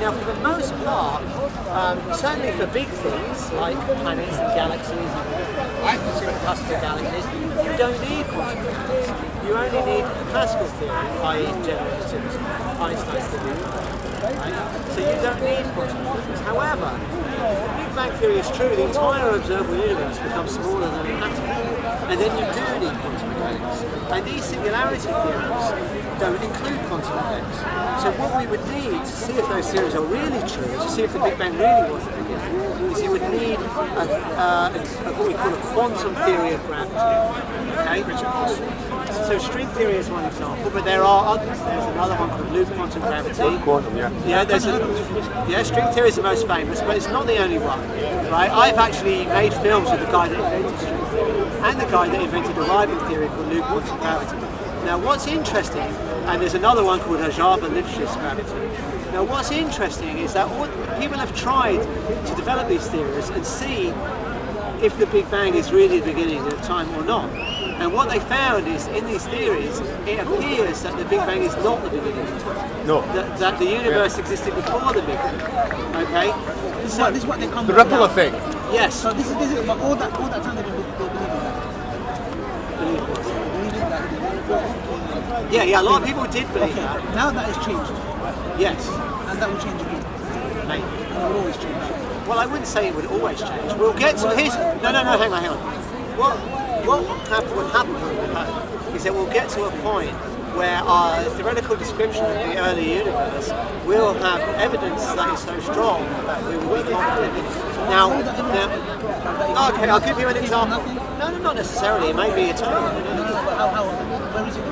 now for the most part, certainly for big things like planets and galaxies and supercluster galaxies, you don't need quantum mechanics. You only need classical theory, i.e. general relativity, Einstein's theory. Right? So you don't need quantum mechanics. However, if the Big Bang theory is true, the entire observable universe becomes smaller than an atom. And then you do need quantum mechanics. And these singularity theorems don't include quantum mechanics. So what we would need to see if those theories are really true, to see if the Big Bang really was the beginning, is you would need what we call a quantum theory of gravity. Okay? So string theory is one example, but there are others. There's another one called loop quantum gravity. Quantum, yeah, string theory is the most famous, but it's not the only one. Right? I've actually made films with the guy that invented string theory and the guy that invented arrival theory called loop quantum gravity. Now what's interesting, and there's another one called Hijab and gravity. Now what's interesting is that people have tried to develop these theories and see if the Big Bang is really the beginning of time or not. And what they found is, in these theories, it appears that the Big Bang is not the beginning of time. No. That the universe existed before the Big Bang. Okay? This is what they come The ripple effect. Yes. So this is but all that time they've been believing that. Yeah, a lot of people did believe that. Now that has changed. Yes. And that will change again. Maybe. And it will always change. Well, I wouldn't say it would always change. We'll get to his. No, hang on. What would happen is that we'll get to a point where our theoretical description of the early universe will have evidence that is so strong that we will be confident. Now, okay, I'll give you an example. No, not necessarily. It may be eternal. Where is it?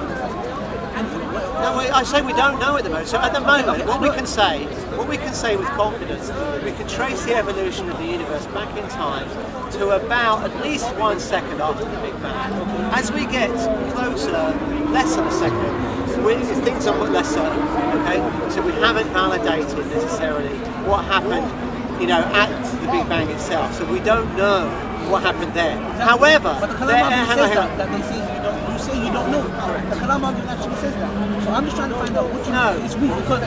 No, I say we don't know at the moment. So at the moment, what we can say with confidence, we can trace the evolution of the universe back in time to about at least 1 second after the Big Bang. As we get closer, less than a second, things are less certain. Okay, so we haven't validated necessarily what happened, at the Big Bang itself. So we don't know what happened there. However, but the Kalam says that they say you say you don't know. Correct. The Kalam actually says that. So I'm just trying to find out what you know. It's weird because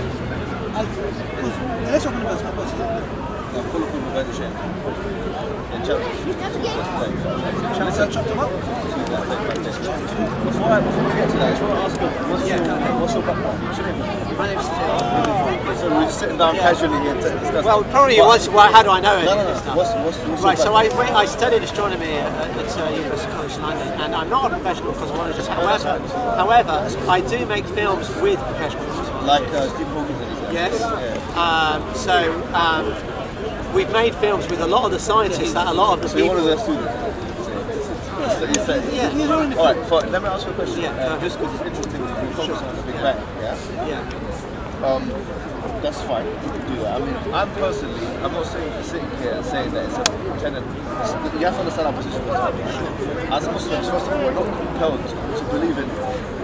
let's open the verse. Chapter what? Before we get to that, I just want to ask you, what's your background? My name's Phil. So we're just sitting down casually here to discuss. Well, probably it was. How do I know it? No. What's right. So I studied astronomy at University College London, and I'm not a professional cosmologist. However, I do make films with professional cosmologists. Like Stephen Hawking. Yes. Yeah. We've made films with a lot of the scientists that a lot of the people. You're one of their students. Yeah. Alright, let me ask you a question. Yeah. Just because it's interesting to focus on the Big Bang. Yeah. That's fine. You can do that. I mean, I'm not sitting here and saying that it's a tenet. You have to understand our position. As Muslims, first of all, we're not compelled to believe in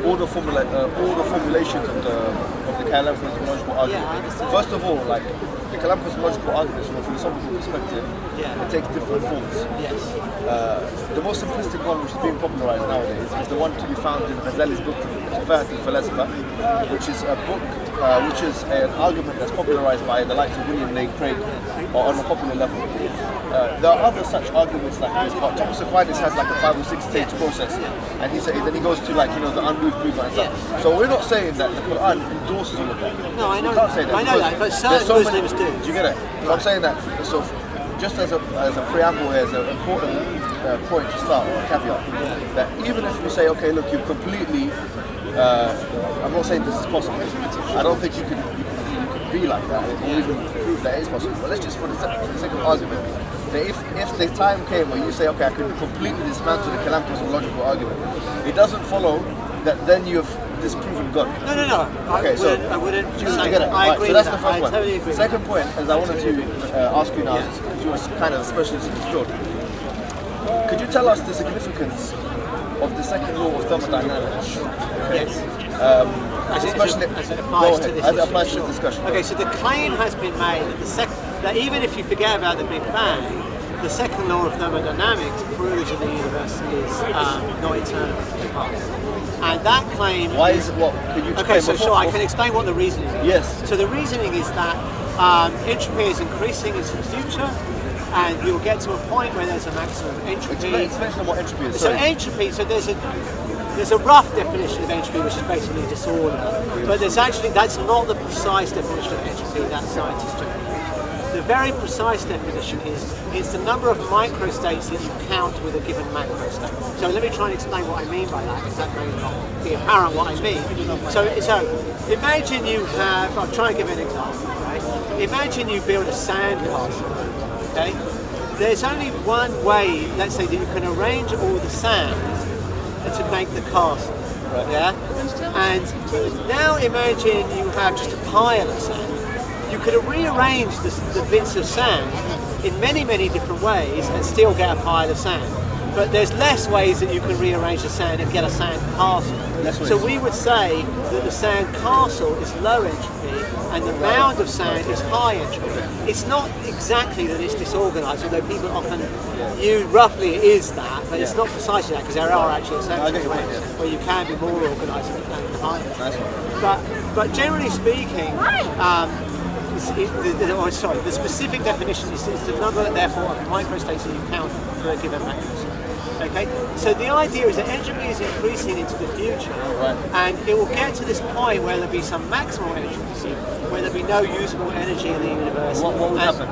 all the formulations of the Kalam cosmological argument. First of all, the Kalam cosmological arguments from a philosophical perspective, it takes different forms. Yes. The most simplistic one, which is being popularized nowadays, is the one to be found in Ghazali's book, Fahat al-Falasifa, which is a book, which is an argument that's popularized by the likes of William Lane Craig, or on a popular level. There are other such arguments like this, but Thomas Aquinas has like a 5 or 6 stage process, and then he goes to the unmoved proof and stuff. So we're not saying that the Quran endorses all of that. No, I know. You can't say that. I know that, but certain Muslims do. Do you get it? So I'm saying that. So just as a preamble here, as an important point to start, or a caveat, that even if you say, okay, look, you've completely, I'm not saying this is possible. I don't think you can be like that, or even prove that it is possible. But let's just, for the sake of argument, that if the time came where you say, okay, I can completely dismantle the Kalam cosmological argument, it doesn't follow that then you've disproven God. No. Okay, I wouldn't just say get it. I agree so that's with the that. first one. Totally agree. Second point, as I wanted to ask you now, because you were kind of a specialist in this field, could you tell us the significance of the second law of thermodynamics? Okay. Yes. As it applies to this discussion. Okay, so the claim has been made that even if you forget about the Big Bang, the second law of thermodynamics proves that the universe is not eternal. And that claim. Why is it what? Could you okay, so sure, I can explain what the reasoning is. Yes. So the reasoning is that entropy is increasing into the future, and you'll get to a point where there's a maximum entropy. Explain what entropy is. So entropy, there's a rough definition of entropy, which is basically disorder, but that's not the precise definition of entropy that scientists do. The very precise definition is the number of microstates that you count with a given macrostate. So let me try and explain what I mean by that, because that may not be apparent what I mean. So imagine you have, I'll try and give an example, right? Imagine you build a sand castle, okay? There's only one way, let's say, that you can arrange all the sand to make the castle, yeah? And now imagine you have just a pile of sand. You could rearrange the bits of sand in many, many different ways and still get a pile of sand. But there's less ways that you can rearrange the sand and get a sand castle. So we would say that the sand castle is low entropy and the mound of sand is high entropy. It's not exactly that it's disorganized, although people often use roughly it is that, but it's not precisely that, because there are actually exceptions where you can be more organized and higher. But generally speaking, the specific definition is the number, therefore, of microstates that you count for a given macrostate. Okay, so the idea is that entropy is increasing into the future, and it will get to this point where there'll be some maximal entropy, where there'll be no usable energy in the universe. What would happen?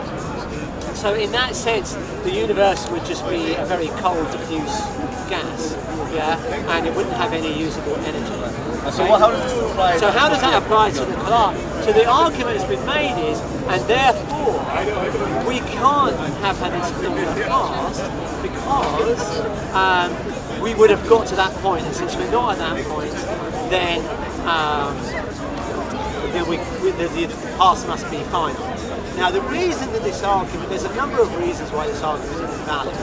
So in that sense, the universe would just be a very cold, diffuse gas, and it wouldn't have any usable energy. So how does this apply? So how does that apply to the collage? So the argument that's been made is, and therefore we can't have had this in the past because we would have got to that point, and since we're not at that point, then the past must be final. Now the reason that this argument, there's a number of reasons why this argument is invalid.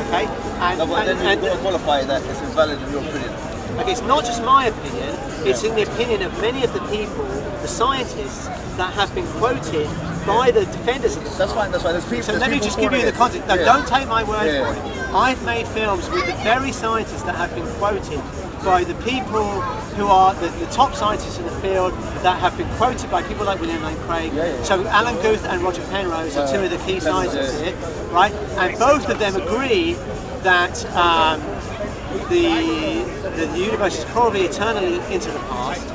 Okay, then you've got to qualify that it's invalid in your opinion. Okay, it's not just my opinion, it's in the opinion of many of the people, the scientists, that have been quoted by the defenders of the That's fine. There's people. So let me just give you the context. No, don't take my word for it. I've made films with the very scientists that have been quoted by the people who are the top scientists in the field, that have been quoted by people like William Lane Craig. So Alan Guth and Roger Penrose are two of the key scientists here, right? And both of them agree that the universe is probably eternally into the past,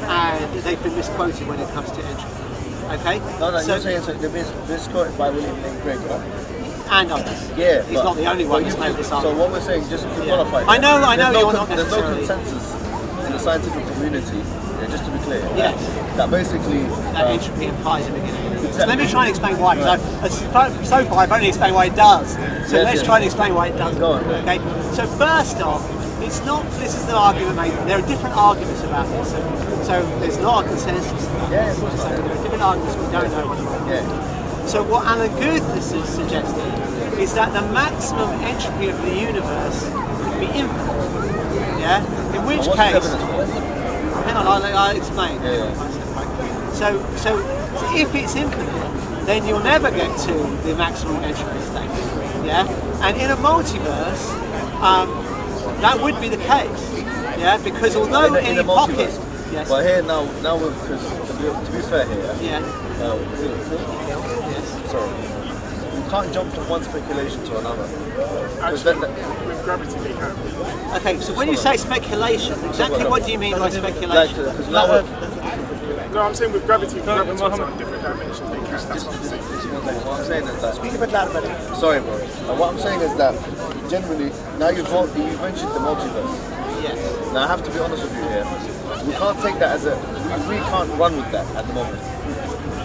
and they've been misquoted when it comes to entropy. Okay? No, you're saying they've been misquoted by William Lane Craig, right? And others. Yeah. He's not the only one who's made this argument. So what we're saying, just to qualify. I know you're not necessarily. There's no consensus in the scientific community, just to be clear. Yes. That basically. That entropy implies a beginning. So let me try and explain why. So far I've only explained why it does. So let's try and explain why it doesn't. Go on. Okay. So first off, it's not. This is the argument made. There are different arguments about this. So there's not a consensus. Yeah, of course. So there are different arguments. We don't know what they are. So what Alan Guth is suggesting is that the maximum entropy of the universe would be infinite. Yeah. In which case, hang on, I'll explain. So if it's infinite, then you'll never get to the maximum entropy state. Yeah. And in a multiverse, that would be the case. Yeah. Because although in a pocket. Yes. But here now because to be fair here. Yeah. Yes. Sorry. You can't jump from one speculation to another. Actually, with gravity they can. Okay, so when you say speculation, exactly what do you mean by speculation? No, I'm saying with gravity on different dimensions they can. That's what I'm saying. What I'm saying is that. Speak a bit louder, buddy. Sorry, bro. What I'm saying is that generally, now you mentioned the multiverse. Yes. Now I have to be honest with you here. We can't take that as we can't run with that at the moment.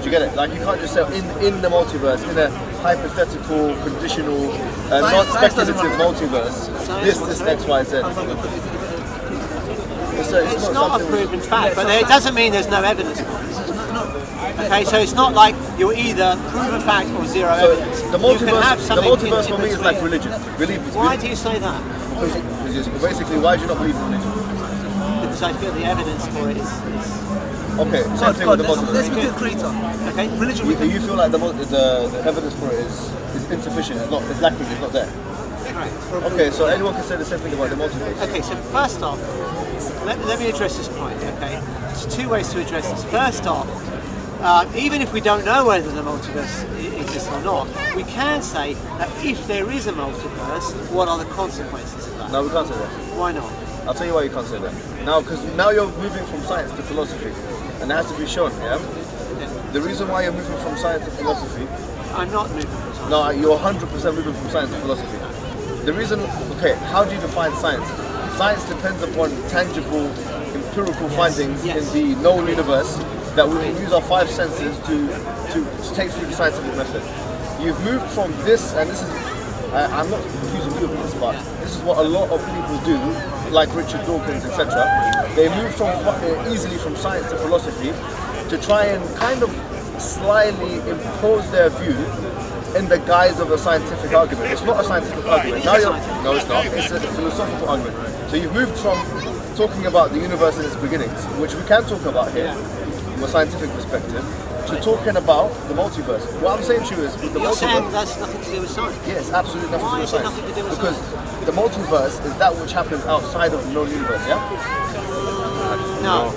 Do you get it? Like you can't just say in the multiverse, in a hypothetical, conditional, non-speculative multiverse, this X, Y, Z. It's not a proven fact, but it doesn't mean there's no evidence for it. Okay, so it's not like you're either proven fact or zero evidence. The multiverse for me is like religion. Why do you say that? Because basically, why do you not believe in religion? Because I feel the evidence for it is okay, same thing with the multiverse. Let's be the creator. Okay, religion. Do you feel like the evidence for it is insufficient? It's lacking. It's not there. Right. Okay, so anyone can say the same thing about the multiverse. Okay, so first off, let me address this point. Okay, there's two ways to address this. First off, even if we don't know whether the multiverse exists or not, we can say that if there is a multiverse, what are the consequences of that? No, we can't say that. Why not? I'll tell you why you can't say that. Now, because now you're moving from science to philosophy, and it has to be shown, yeah? The reason why you're moving from science to philosophy... I'm not moving from science. No, you're 100% moving from science to philosophy. The reason... Okay, how do you define science? Science depends upon tangible, empirical findings in the known universe that we can use our five senses to take through the scientific method. You've moved from this, and this is... I'm not accusing you of this, but this is what a lot of people do, like Richard Dawkins, etc. They move from easily from science to philosophy to try and kind of slyly impose their view in the guise of a scientific argument. It's not a scientific argument. No, it's not. It's a philosophical argument. So you've moved from talking about the universe in its beginnings, which we can talk about here from a scientific perspective, to talking about the multiverse. What I'm saying to you is, with the You're saying multiverse, that's nothing to do with science? yes, absolutely nothing to do with science. Nothing to do with because science? the multiverse is that which happens outside of the known universe, yeah? No.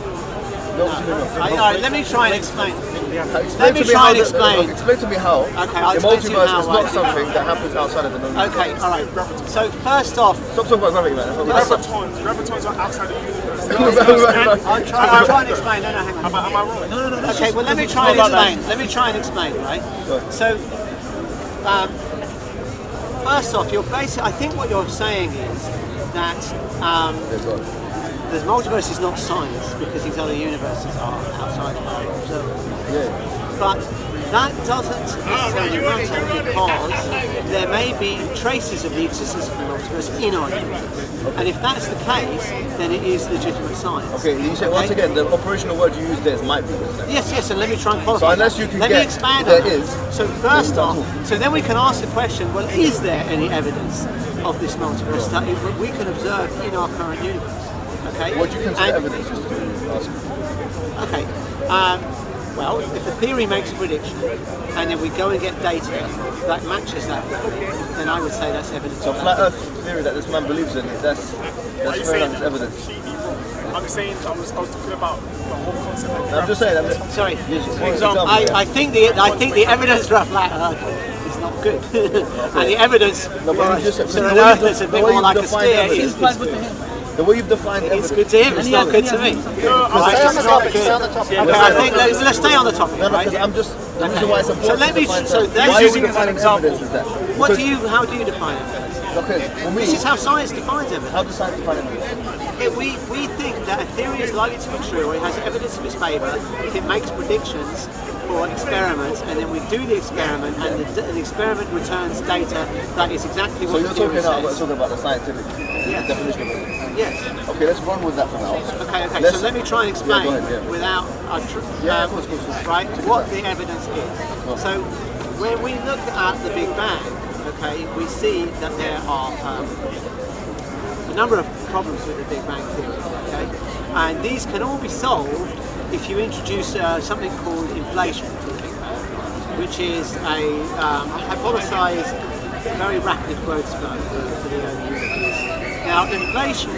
No. Alright, let me try and explain. Explain to me how I'll the explain to you multiverse how, is not something that happens outside of the known universe. Okay, alright. So first off, Stop talking about gravity, man. Gravitons are outside the universe. I'll try and explain. No, hang on. Am I wrong? No. Okay, well let me try and explain. Let me try and explain, right? So, first off, I think what you're saying is that the multiverse is not science because these other universes are outside of our observable. Yeah. But that doesn't necessarily matter because there may be traces of the existence of the multiverse in our universe. And if that's the case, then it is legitimate science. Okay, you say once again, the operational word you use there is might be. Yes, and let me try and qualify. So unless you can let me expand there on that. is. So first off, so then we can ask the question, well, is there any evidence of this multiverse that we can observe in our current universe? Okay. What do you consider evidence? Okay. Well, if the theory makes a prediction and then we go and get data that matches that theory, then I would say that's evidence. So flat Earth theory that this man believes in, that's fair enough, it's evidence. I'm saying I was talking about the whole concept of I'm just saying. Sorry. For example, I think the evidence for a flat Earth is not good, and the evidence for an Earth that's a bit more like a sphere is good. The way you've defined it's good to him, it's not good to me. Stay on the topic. Okay, I think let's stay on the topic. No, right? I'm just the reason why it's important. So let me. So why that's are we defining evidence as that? How do you define evidence? Okay, for me, This is how science defines evidence. how does science define evidence? We think that a theory is likely to be true, or it has evidence in its favour if it makes predictions for experiments, and then we do the experiment, and the experiment returns data that is exactly what the theory says. So you're talking about the scientific definition of evidence? Yes. Okay, let's run with that for now. Okay. So let me try and explain without of course. right what the evidence is. So when we look at the Big Bang, okay, we see that there are a number of problems with the Big Bang theory, okay, and these can all be solved if you introduce something called inflation to the Big Bang, which is a hypothesized very rapid growth spurt for the early universe. Now, inflation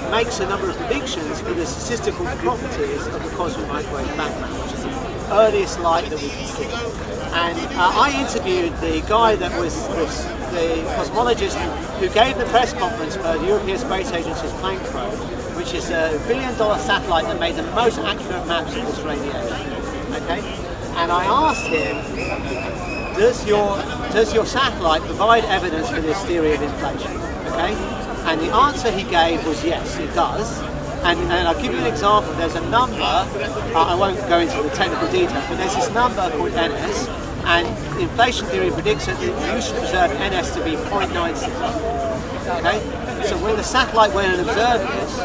makes a number of predictions for the statistical properties of the cosmic microwave background, which is the earliest light that we can see. And I interviewed the guy that was the cosmologist who gave the press conference for the European Space Agency's Planck probe, which is a $1 billion satellite that made the most accurate maps of this radiation. Okay, and I asked him, does your satellite provide evidence for this theory of inflation? Okay, and the answer he gave was yes, it does. And I'll give you an example. There's a number, I won't go into the technical details, but there's this number called NS, and inflation theory predicts that you should observe NS to be 0.96. Okay, so when the satellite went and observed this,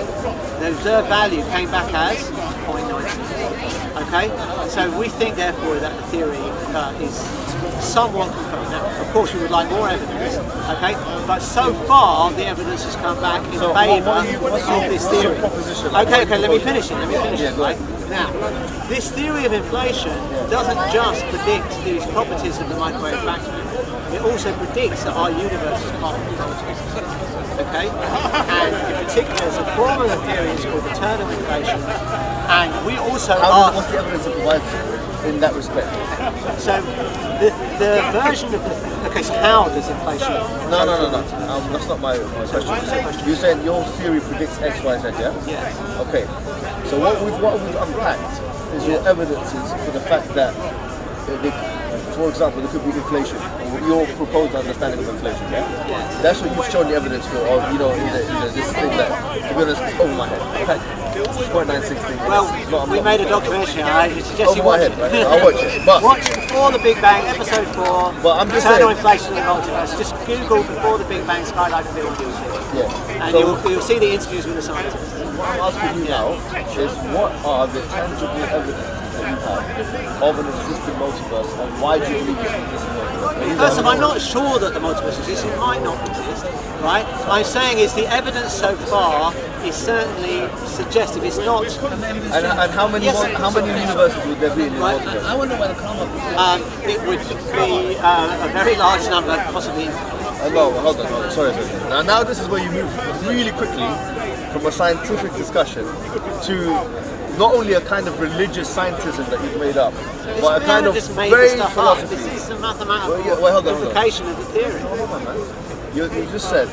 the observed value came back as 0.96. Okay, so we think therefore that the theory is somewhat confirmed. Now, of course, we would like more evidence. Okay, but so far the evidence has come back in favour of this theory. Okay, let me finish it. Right now, this theory of inflation doesn't just predict these properties of the microwave background. It also predicts that our universe is part of the multiverse. Okay, and in particular, there's a form of the theory called eternal inflation, And we also What's the evidence it provides in that respect? So the version of the... Okay, so how does inflation... No. That's not my question. You're saying your theory predicts X, Y, Z, yeah? Yes. Okay. So what we've unpacked is your evidences for the fact that, for example, there could be inflation. Your proposed understanding of inflation, yeah? Yes. That's what you've shown the evidence for, or this thing that, to be honest, it's over my head. Okay. 0.96 thing. Well, we made a documentary. I suggest you over my watch head, it. right? I'll watch it. But Watch Before the Big Bang, episode 4. But I'm just Eternal saying. Inflation in the Multiverse. Just Google Before the Big Bang Skylight and you'll see it. yeah. And So you'll see the interviews with the scientists. what I'm asking you now is, what are the tangible evidences that you have of an existing multiverse, and why do you believe it's an existing multiverse? First of all, I'm not sure that the multiverse exists. It might not exist, right? What I'm saying is the evidence so far is certainly suggestive. It's not. And how many universes would there be in the multiverse? I wonder where the come up is. It would be a very large number, possibly. No, hold on. Sorry. Now this is where you move really quickly from a scientific discussion to not only a kind of religious scientism that you've made up, but a kind of just made very this stuff up. philosophy. This is the mathematical hold on. implication of the theory. Hold on, man. You just said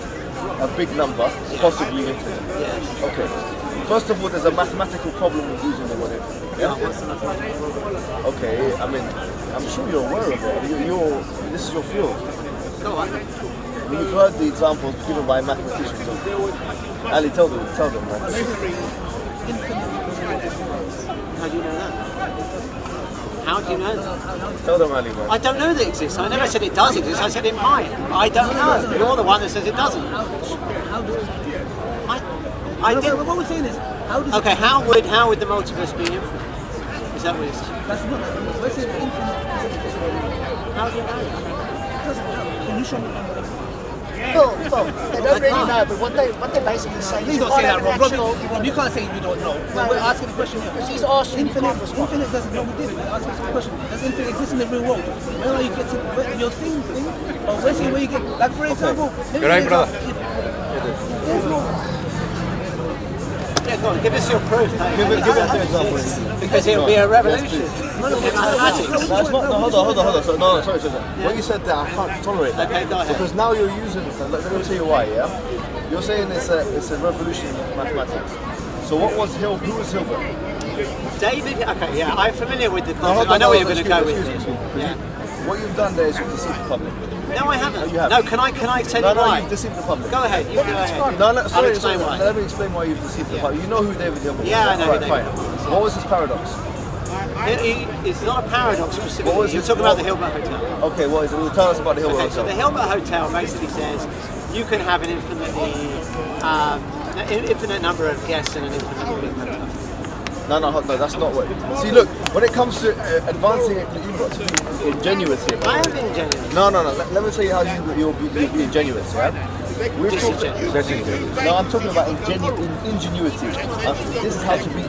a big number, possibly infinite. Yes. Okay. First of all, there's a mathematical problem with using the word infinite. Yeah? What's the mathematical problem? Okay. I mean, I'm sure you're aware of it. This is your field. Go on. You've heard the examples given by mathematicians. Ali, tell them, man. How do you know that? How do you know that? Tell them, Ali, man. I don't know that it exists. I never said it does exist. I said it might. I don't know. You're the one that says it doesn't. How does it? I didn't. What we're saying is, how does Okay, how would the multiverse be infinite? Is that what you're saying? that's not, we're saying infinite. How do you know? Can you show me? Phil, they don't really know, but what they basically say Please is don't you say can't that, have Rob. an actual... Rob, you can't say you don't know. We're asking the question here. He's asking, you can't respond. Infinite doesn't know we did. We're asking the question. Does infinite exist in the real world? Where are you getting your thing? Or where's where you get? Like for example, You're right, brother. There's no. Yeah, go on, give us your proof. Give us an example. Because it'll be a revolution. No, hold on. Sorry. What you said there, I can't tolerate that. Okay, go ahead. Because now you're using, let me tell you why, yeah? You're saying it's a revolution in mathematics. So who was Hilbert? David, okay, yeah, I'm familiar with the No, concept. I know where you're going to go with it. Yeah. What you've done there is you've deceived the public. No, I haven't. You have. No, can I tell you No, why? you've deceived the public. Go ahead, you go ahead. No, I'll sorry, explain why. let me explain why you've deceived the public. You know who David Hilbert is? Yeah, I know who Right, David fine. Hilbert is. What was his paradox? It's not a paradox specifically. What was You're his- talking about the Hilbert Hotel. Okay, what is it? Well, tell us about the Hilbert Okay, so Hotel. the Hilbert Hotel basically says you can have an infinite number of guests in an infinite big hotel. No, that's not what. See, look, when it comes to advancing it, you've got to be ingenuous here. I am being genuine. No. Let me tell you how you'll be ingenuous, yeah? We've talked. No, I'm talking about ingenuity. This is how to be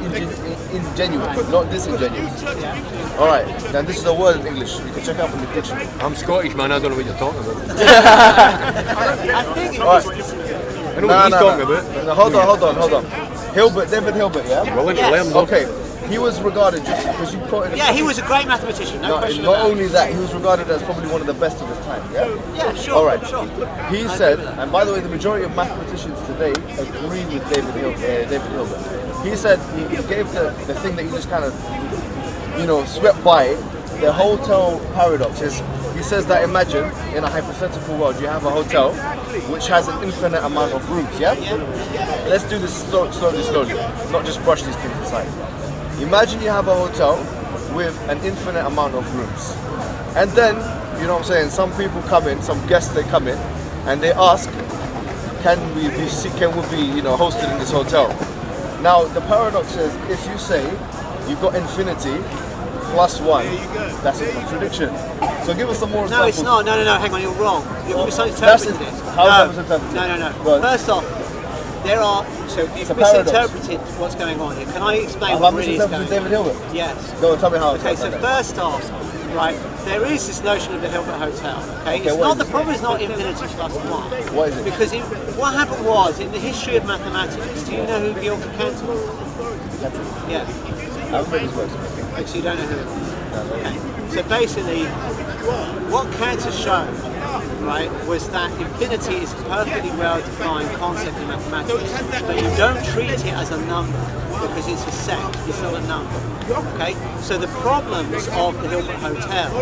ingenuous, not disingenuous. All right, now this is a word in English. You can check out from the dictionary. I'm Scottish, man. I don't know what you're talking about. I think it All right. I know what he's talking about. No, hold on. David Hilbert, yeah? Well, Yes. let him know. Okay, he was regarded, just because you quoted... Yeah, he was a great mathematician, no question Not about it. only that, he was regarded as probably one of the best of his time, yeah? Yeah, sure. All right. Sure. He said, and by the way, the majority of mathematicians today agree with David Hilbert. He said, he gave the thing that he just kind of, swept by, the hotel paradox is, he says that imagine, in a hypothetical world, you have a hotel which has an infinite amount of rooms, yeah? Let's do this slowly, not just brush these things aside. Imagine you have a hotel with an infinite amount of rooms. And then, some people come in, some guests, they come in, and they ask, can we be hosted in this hotel? Now, the paradox is, if you say you've got infinity plus one, that's a contradiction. So give us some more No, examples. it's not. No, hang on, you're wrong. You're That's misinterpreting it. how that was interpreted. No. Go on. First off, you've a paradox. misinterpreted what's going on here. Can I explain Have I what really is misinterpreted going on? David Hilbert? Yes. Go on, tell me how. Okay, so first off, right, there is this notion of the Hilbert Hotel. Okay, it's what not is the it? problem is not infinity plus one. What is it? Because what happened was in the history of mathematics. Do you know who Gilbert Cantor was? Yeah. haven't read his works. So you don't know who it was. Okay. So basically, what Kant has shown, right, was that infinity is a perfectly well-defined concept in mathematics, but you don't treat it as a number because it's a set, it's not a number. Okay? So the problems of the Hilbert Hotel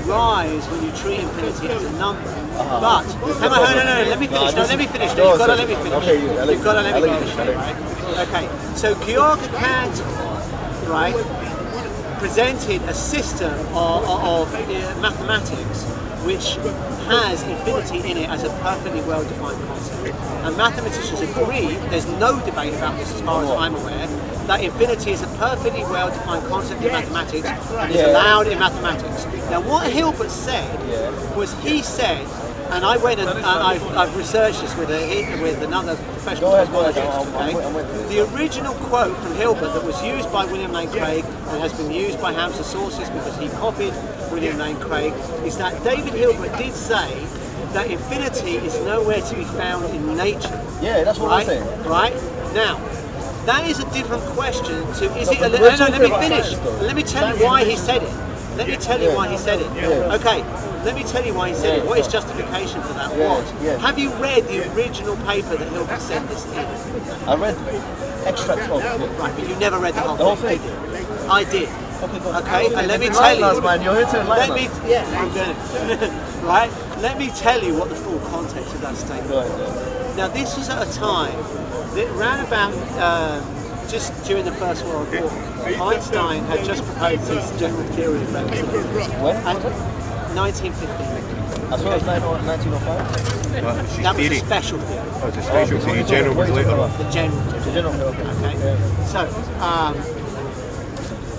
arise when you treat infinity as a number. But, hang on, no, let me finish. No, let me finish. You've got to let me finish. Okay, You've got to let me finish. Right? Okay. So Georg Kant, right, presented a system of mathematics which has infinity in it as a perfectly well-defined concept. And mathematicians agree, there's no debate about this as far as I'm aware, that infinity is a perfectly well-defined concept in mathematics and is allowed in mathematics. Now what Hilbert said was he said, and I went and I've researched this with another professional cosmologist. Okay? The original quote from Hilbert that was used by William Lane Craig and has been used by Hamza sources because he copied William Lane Craig is that David Hilbert did say that infinity is nowhere to be found in nature. Yeah, that's what I'm saying. Right? Now, that is a different question to, is it, no, let me finish. Let me tell you why he said it. Let me tell you why he said it. Okay, let me tell you why he said it. What his justification for that was. Have you read the original paper that Hilbert said this in? I read extracts of it. Right, but you never read the whole thing. I did. Okay, and let me tell you. Man, you're here to enlighten us. I'm going to. Right? Let me tell you what the full context of that statement was. Now, this was at a time that around about just during the First World War, Einstein had just proposed his general theory of relativity. When? 1915. As well as 1905? That was a special theory. Oh, it's a special theory. General was later on. The general theory. The general theory. Okay.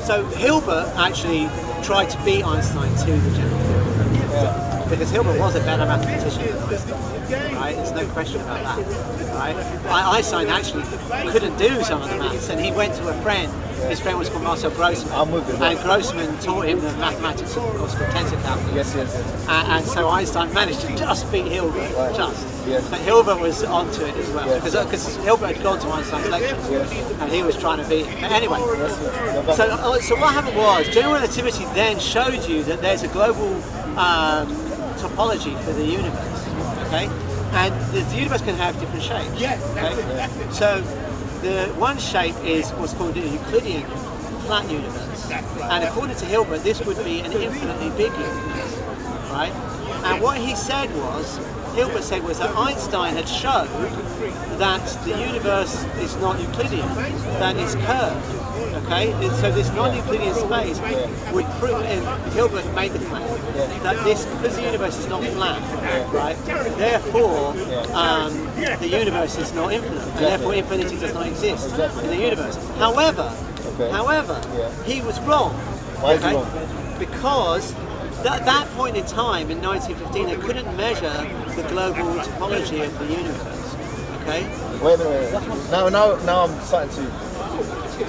So Hilbert actually tried to beat Einstein to the general theory. Because Hilbert was a better mathematician than Einstein, right? There's no question about that, right? Einstein actually couldn't do some of the maths, and he went to a friend. His friend was called Marcel Grossman, and Grossman taught him the mathematics of what's called tensor calculus. Yes. And so Einstein managed to just beat Hilbert, But Hilbert was onto it as well, because Hilbert had gone to Einstein's lectures, and he was trying to beat him. But anyway, so what happened was, general relativity then showed you that there's a global topology for the universe, okay? And the universe can have different shapes. Okay? So the one shape is what's called a Euclidean flat universe. And according to Hilbert, this would be an infinitely big universe, right? And what he said was, Hilbert said was that Einstein had shown that the universe is not Euclidean, that it's curved. Okay, and so this non-Euclidean space would prove, and Hilbert made the claim that this, because the universe is not flat, right? Therefore, the universe is not infinite, and therefore infinity does not exist in the universe. However, he was wrong. Why is he wrong? Because at that point in time, in 1915, they couldn't measure the global topology of the universe. Okay. Wait a minute. Now I'm starting to.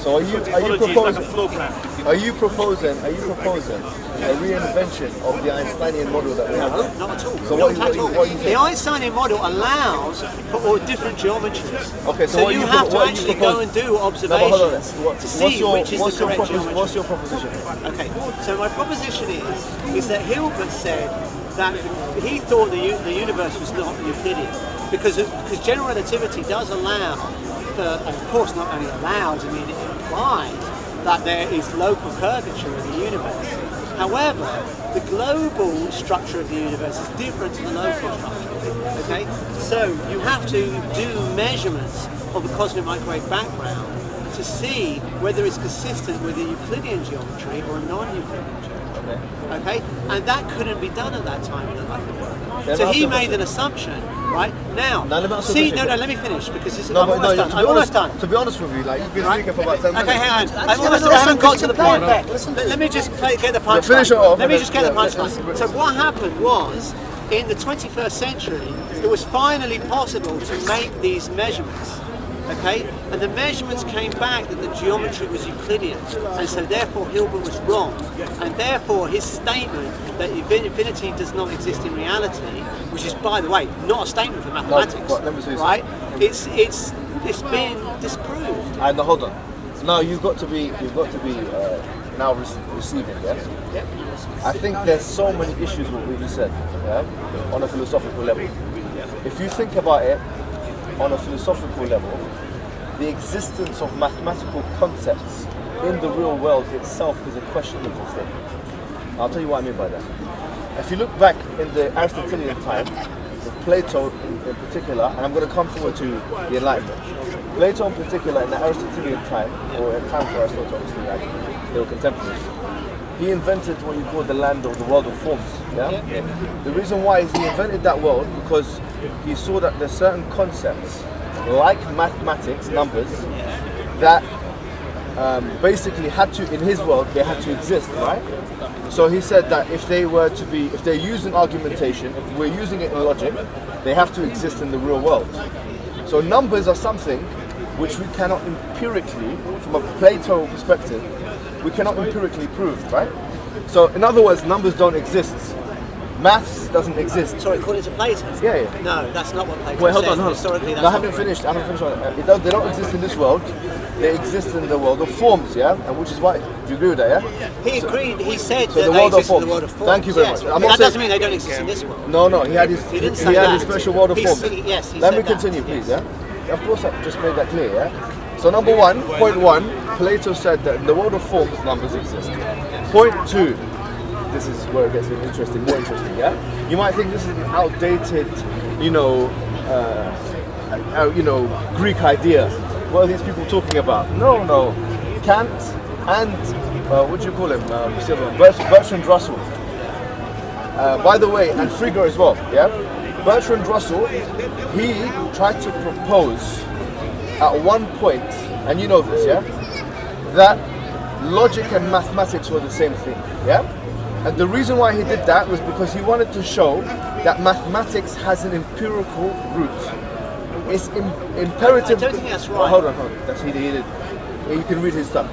So are you proposing? Are you proposing a reinvention of the Einsteinian model that we have? No, not at all. So what are you saying? The Einsteinian model allows for all different geometries. Okay, so you have to actually go and do observations to see which is the correct geometry. What's your proposition? Okay, so my proposition is that Hilbert said that he thought the universe was not Euclidean because general relativity does allow. Of course, not only allows, I mean, it implies that there is local curvature in the universe. However, the global structure of the universe is different to the local structure. Okay, so you have to do measurements of the cosmic microwave background to see whether it's consistent with a Euclidean geometry or a non-Euclidean geometry. Okay, and that couldn't be done at that time in the life of work. So he made an assumption, right? Now, let me finish because I'm almost done. To be honest with you, like you've been speaking for about 10 minutes. Okay, hang on. I haven't got to the point. Let me just get the punchline. Finish it off. Let me just get the punchline. So what happened was, in the 21st century, it was finally possible to make these measurements. Okay, and the measurements came back that the geometry was Euclidean, and so therefore Hilbert was wrong, and therefore his statement that infinity does not exist in reality, which is, by the way, not a statement for mathematics, right? It's been disproved. No, hold on. now you've got to be now receiving. Yeah. I think there's so many issues with what you said. Yeah. On a philosophical level. If you think about it on a philosophical level, the existence of mathematical concepts in the real world itself is a questionable thing. I'll tell you what I mean by that. If you look back in the Aristotelian time, with Plato in particular, and I'm going to come forward to the Enlightenment. Plato in particular, in the Aristotelian time, or in time for Aristotle, obviously, like, they were contemporaries, he invented what you call the land of the world of forms. Yeah? The reason why is he invented that world because he saw that there's certain concepts, like mathematics, numbers, that basically had to, in his world, they had to exist, right? So he said that if they're using argumentation, if we're using it in logic, they have to exist in the real world. So numbers are something which we cannot empirically, from a Plato perspective, we cannot empirically prove, right? So in other words, numbers don't exist. Maths doesn't exist. Sorry, according to Plato? Yeah. No, that's not what Plato Wait, hold says. on. Historically, that's I haven't finished on it. They don't exist in this world. They exist in the world of forms, yeah? And which is why, do you agree with that, yeah? He agreed, he said So that the they world of exist in the forms. world of forms. Thank you very yes. much. I'm But not that doesn't saying- mean they don't exist in this world. No, he had his He didn't say had that. his special world of forms. Yes, he Let said me that. continue, please, Yes. yeah? Of course, I just made that clear, yeah? So number one, point one, Plato said that in the world of forms, numbers exist. Point two, this is where it gets more interesting, yeah? You might think this is an outdated, Greek idea. What are these people talking about? No. Kant and, what do you call him? Bertrand Russell. By the way, and Frege as well, yeah? Bertrand Russell, he tried to propose at one point, and you know this, yeah? That logic and mathematics were the same thing, yeah? And the reason why he did that was because he wanted to show that mathematics has an empirical root. It's imperative. I don't think that's right. Oh, hold on. That's he did. You can read his stuff.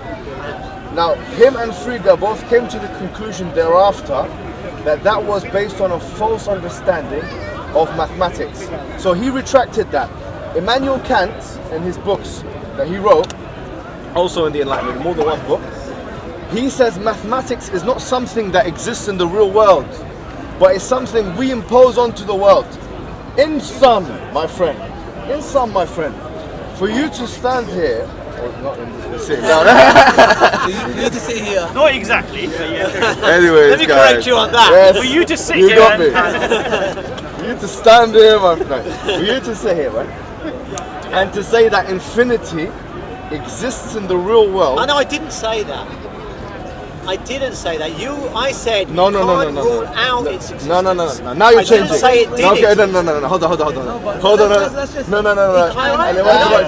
Now, him and Frege both came to the conclusion thereafter that was based on a false understanding of mathematics. So he retracted that. Immanuel Kant, in his books that he wrote, also in the Enlightenment, more than one book, he says mathematics is not something that exists in the real world, but it's something we impose onto the world. In sum, my friend, for you to stand here, or not sit down. You need to sit here. Not exactly. But yeah. Anyways, Let me guys, correct you on that. yes, For you to sit you here got and- me. For you to stand here, my friend. For you to sit here, right? And to say that infinity exists in the real world. I know, I didn't say that. I didn't say that. I said No. you can't rule out its existence. No. Now you're I changing. didn't say it did Okay, exist. no. Hold on. let's just- No.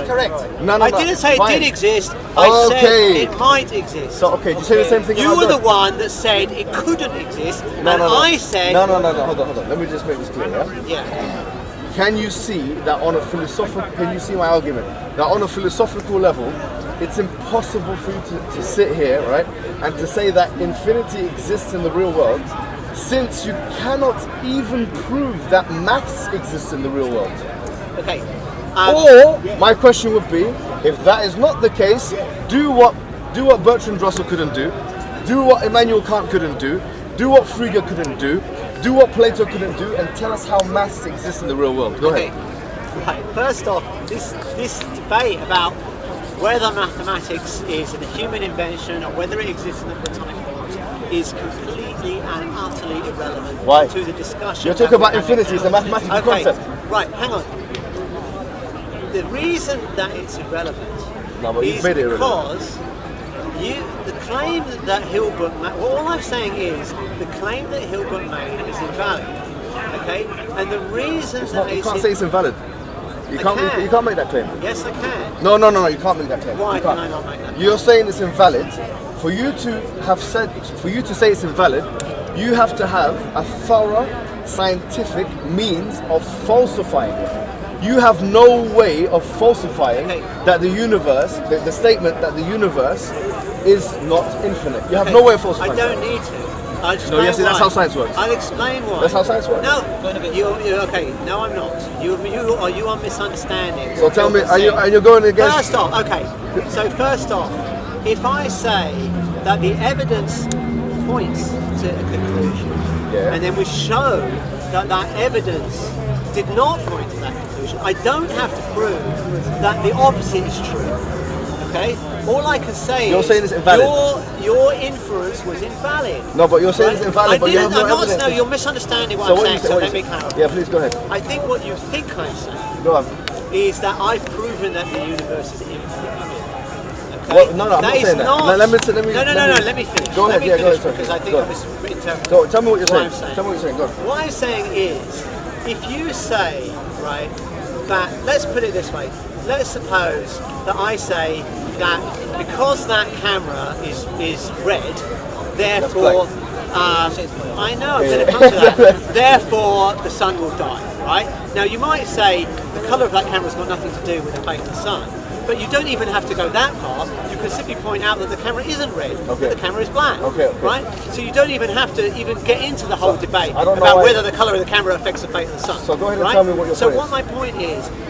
Correct. No. I didn't say it Fine. did exist. I Okay. said it might exist. So, okay, did you say the same thing? You about were the God? one that said it couldn't exist, No. I said No. Hold on. Let me just make this clear. Yeah? yeah. Can you see that on a philosophical? Can you see my argument? That on a philosophical level, it's impossible for you to sit here, right, and to say that infinity exists in the real world, since you cannot even prove that maths exists in the real world. Okay. Or my question would be, if that is not the case, do what Bertrand Russell couldn't do what Immanuel Kant couldn't do what Frege couldn't do what Plato couldn't do, and tell us how maths exists in the real world. Go ahead. Right. First off, this debate about whether mathematics is a human invention or whether it exists in the Platonic forms is completely and utterly irrelevant Why? to the discussion. You're talking about infinity, it's a mathematical Okay, concept. right, hang on. The reason that it's irrelevant No, but you've is made it irrelevant. because the claim that Hilbert made, well, all I'm saying is the claim that Hilbert made is invalid. Okay? And the reason that You can't say it's invalid. You can't make that claim. Yes, I can. No, you can't make that claim. Why You can can't. I not make that claim? You're saying it's invalid. For you to say it's invalid, you have to have a thorough scientific means of falsifying it. You have no way of falsifying that the universe, the statement that the universe is not infinite. You have no way of falsifying I don't need to. I'll explain yes, that's why. how science works. I'll explain why. That's how science works. No, you're okay. No, I'm not. You are misunderstanding. So tell me, and you're going against... First off, okay. So first off, if I say that the evidence points to a conclusion, and then we show that that evidence did not point to that conclusion, I don't have to prove that the opposite is true. Okay? All I can say You're is saying it's invalid. your inference was invalid. No, but you're saying it's invalid, but you have no evidence. No, you're misunderstanding what So I'm what saying, you say- so what let you me say- clarify. Yeah, please go ahead. I think what you think I'm saying Go on. is that I've proven that the universe is infinite. Okay? Well, no, I'm not That is saying that. not- Let me No, let me finish. Go ahead, Let me yeah, go finish, ahead, sorry. because I think Go I on. misinterpreted Go, tell me what you're what saying. I'm saying. Tell me what you're saying. Go on. What I'm saying is, if you say, right, that, let's put it this way, let's suppose that I say that because that camera is red, therefore, I know, I'm going to come to that, therefore the sun will die, right? Now you might say the colour of that camera's got nothing to do with the fate of the sun, but you don't even have to go that far. You can simply point out that the camera isn't red, Okay. the camera is black, Okay. right? So you don't even have to even get into the whole debate I don't know about why- whether the colour of the camera affects the fate of the sun. So go ahead and right? tell me what your So point what is. my point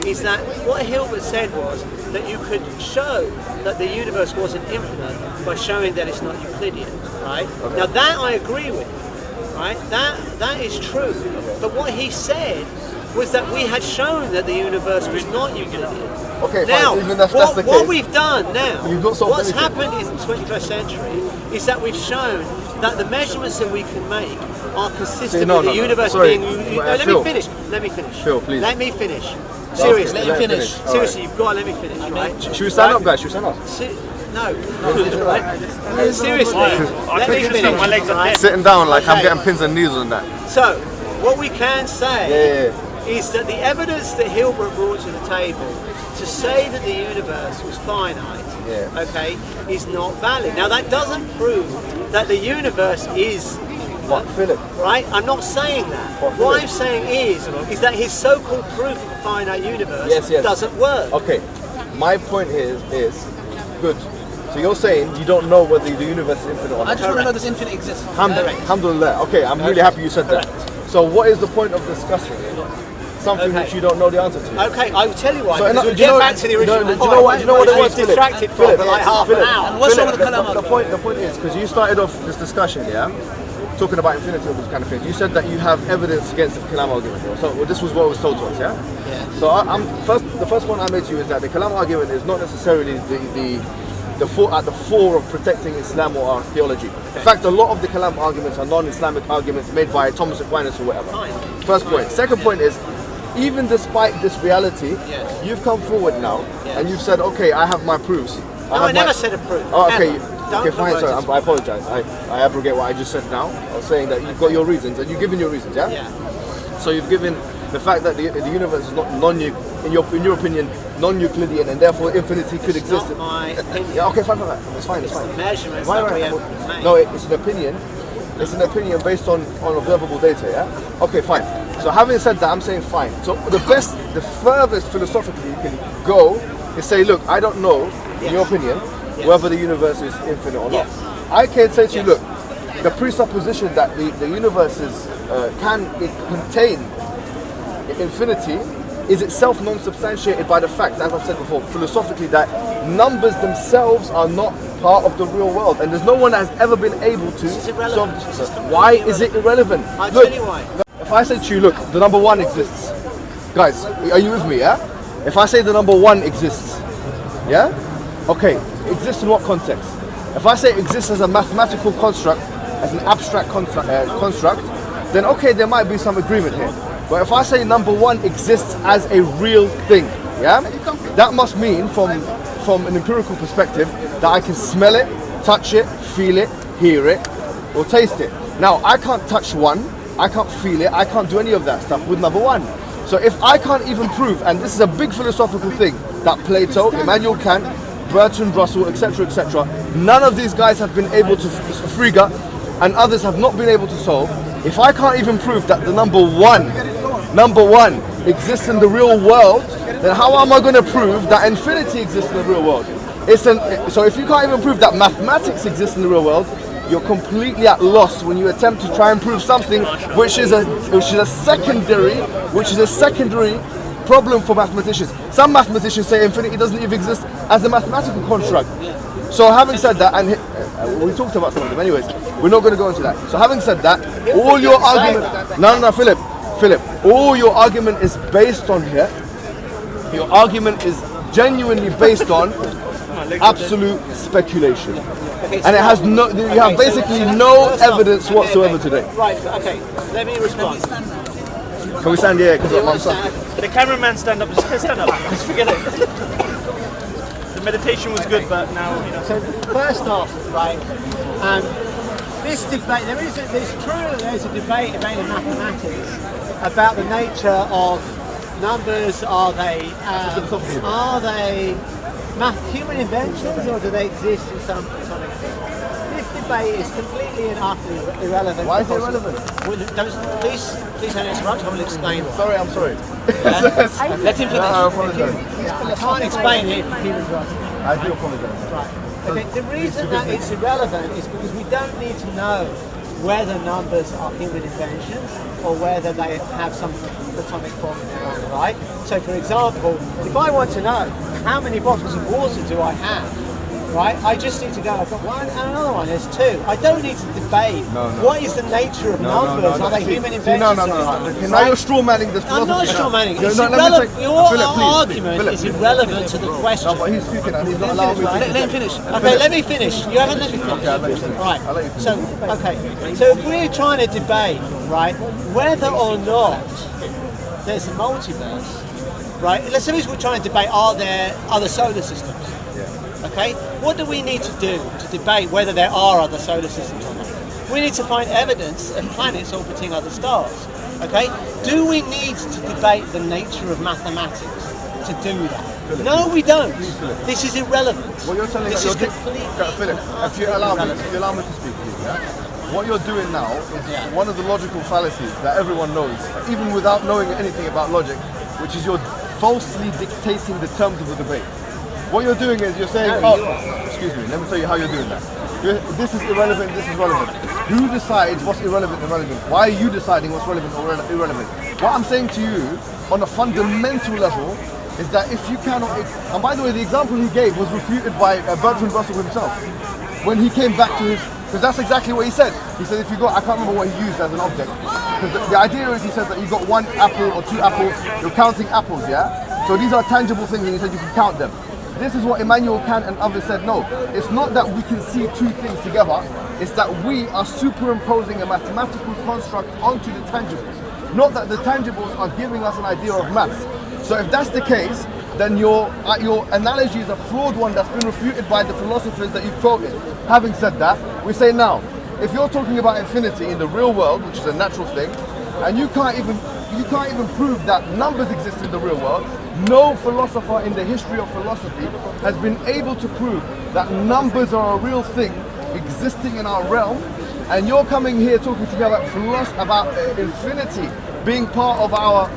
is that what Hilbert said was that you could show that the universe wasn't infinite by showing that it's not Euclidean, right? Okay. Now that I agree with, right? That is true. But what he said was that we had shown that the universe was not Euclidean. Okay, Now, fine. Even that's the what case. we've done now, You've not solved what's anything. happened in the 21st century is that we've shown that the measurements that we can make are consistent See, no, with the no, no. universe Sorry. being... Phil. Let me finish. Let me finish. Phil, please. Let me finish. Seriously. Let him finish. Seriously, you've got to let me finish, right? Should we stand up, guys? Should we stand up? No. Right? Seriously. Let me finish. Right? Sitting down like I'm Okay. getting pins and needles on that. So, what we can say Yeah. is that the evidence that Hilbert brought to the table to say that the universe was finite, Yeah. okay, is not valid. Now that doesn't prove that the universe is, But Philip, right? I'm not saying that. But What Philip- I'm saying is that his so-called proof of a finite universe Yes. doesn't work. Okay, my point here is good. So you're saying you don't know whether the universe is infinite or I not. just want to know this infinite exists. Alhamdulillah. Okay, I'm really happy you said that. So what is the point of discussing something Okay. which you don't know the answer to? Okay, I will tell you why. So, because do we'll you get know- back to the do you original know- point. do you know what it I was, was Philip? distracted for like half an hour. And what's wrong with the Kalam the point is, because you started off this discussion, yeah, talking about infinity and this kind of thing. You said that you have evidence against the Kalam argument. So this was what was told to us, yeah. Yeah. So the first point I made to you is that the Kalam argument is not necessarily at the fore of protecting Islam or our theology. In fact, a lot of the Kalam arguments are non-Islamic arguments made by Thomas Aquinas or whatever. Fine. First point. Second point is, even despite this reality, Yes. you've come forward now Yes. and you've said, okay, I have my proofs. No, I never said a proof. Oh, okay, Ever. Don't okay, put fine. words Sorry, into I apologize. I abrogate what I just said now. I was saying that you've got your reasons and you've given your reasons, yeah? Yeah. So you've given the fact that the universe is not in your opinion, non-Euclidean, and therefore infinity could It's exist. not my opinion. Yeah, okay, fine. It's fine. Measurements Why, that we why- have made. No, it's an opinion. It's an opinion based on observable data, yeah? Okay, fine. So having said that, I'm saying fine. So the furthest philosophically you can go is say, look, I don't know, in your opinion, whether the universe is infinite or not. Yes. I can say to you, Yes. look, the presupposition that the universe can contain infinity is itself non-substantiated by the fact, as I've said before, philosophically, that numbers themselves are not part of the real world, and there's no one that has ever been able to This is irrelevant. solve. This is Why completely is it irrelevant? I'll Look, tell you why. if I say to you, look, the number one exists, guys, are you with me? Yeah. If I say the number one exists, yeah, okay, exists in what context? If I say it exists as a mathematical construct, as an abstract construct, then okay, there might be some agreement here. But if I say number one exists as a real thing, yeah, that must mean from an empirical perspective that I can smell it, touch it, feel it, hear it, or taste it. Now, I can't touch one, I can't feel it, I can't do any of that stuff with number one. So if I can't even prove, and this is a big philosophical thing, that Plato, Immanuel Kant, Bertrand Russell, etc., etc., none of these guys have been able to, Frege, and others have not been able to solve. If I can't even prove that the number one exists in the real world, then how am I going to prove that infinity exists in the real world? So if you can't even prove that mathematics exists in the real world, you're completely at loss when you attempt to try and prove something which is a secondary problem for mathematicians. Some mathematicians say infinity doesn't even exist as a mathematical construct. So having said that, and we talked about some of them anyways, we're not going to go into that. So having said that, all your argument, no, Philip, all your argument is based on here. Your argument is genuinely based on absolute speculation. Okay, so and it has no, you have basically no evidence whatsoever today. Right, okay, let me respond. Can we stand here? The cameraman stand up, just stand up, just forget it. The meditation was good, but now, you know. So first off, right, this debate, it's true that there's a debate in mathematics about the nature of numbers. Are they human inventions, or do they exist in some platonic form? This debate is completely and utterly irrelevant. Why is it irrelevant? Please don't interrupt. I will explain. Sorry, I'm sorry. Let him finish. I apologize. I can't explain it for human rights. I do apologize. Right. Okay. The reason that it's irrelevant is because we don't need to know whether numbers are human inventions or whether they have some platonic form in their own right. So, for example, if I want to know how many bottles of water do I have, right? I just need to go, I've got one and another one, there's two. I don't need to debate what is the nature of numbers, are they human inventions? No. Now you're straw manning this philosophy. I'm not straw manning. It's irrelevant. Your argument is irrelevant to the question. No, but he's speaking and he's not allowing me to. Let him finish. Okay, let me finish. You haven't let me finish. Okay, I'll let you finish. Right. I'll let you finish. So, okay. So if we're trying to debate, right, whether or not there's a multiverse, right? Let's suppose we're trying to debate, are there other solar systems? Okay, what do we need to do to debate whether there are other solar systems or not? We need to find evidence of planets orbiting other stars. Okay, do we need to debate the nature of mathematics to do that? No, we don't. This is irrelevant. What you're telling this me, is completely Philip, if you allow me to speak, please, yeah? What you're doing now is one of the logical fallacies that everyone knows, even without knowing anything about logic, which is you're falsely dictating the terms of the debate. What you're doing is you're saying, excuse me, let me tell you how you're doing that. This is irrelevant, this is relevant. Who decides what's irrelevant and relevant? Why are you deciding what's relevant or irrelevant? What I'm saying to you, on a fundamental level, is that if you cannot, and by the way, the example he gave was refuted by Bertrand Russell himself. When he came back to his, because that's exactly what he said. He said if you got, I can't remember what he used as an object. Because the idea is he said that you got one apple or two apples, you're counting apples, yeah? So these are tangible things and he said you can count them. This is what Immanuel Kant and others said, no, it's not that we can see two things together, it's that we are superimposing a mathematical construct onto the tangibles. Not that the tangibles are giving us an idea of maths. So if that's the case, then your analogy is a flawed one that's been refuted by the philosophers that you've quoted. Having said that, we say now, if you're talking about infinity in the real world, which is a natural thing, and you can't even prove that numbers exist in the real world, no philosopher in the history of philosophy has been able to prove that numbers are a real thing existing in our realm, and you're coming here talking to me about infinity being part of our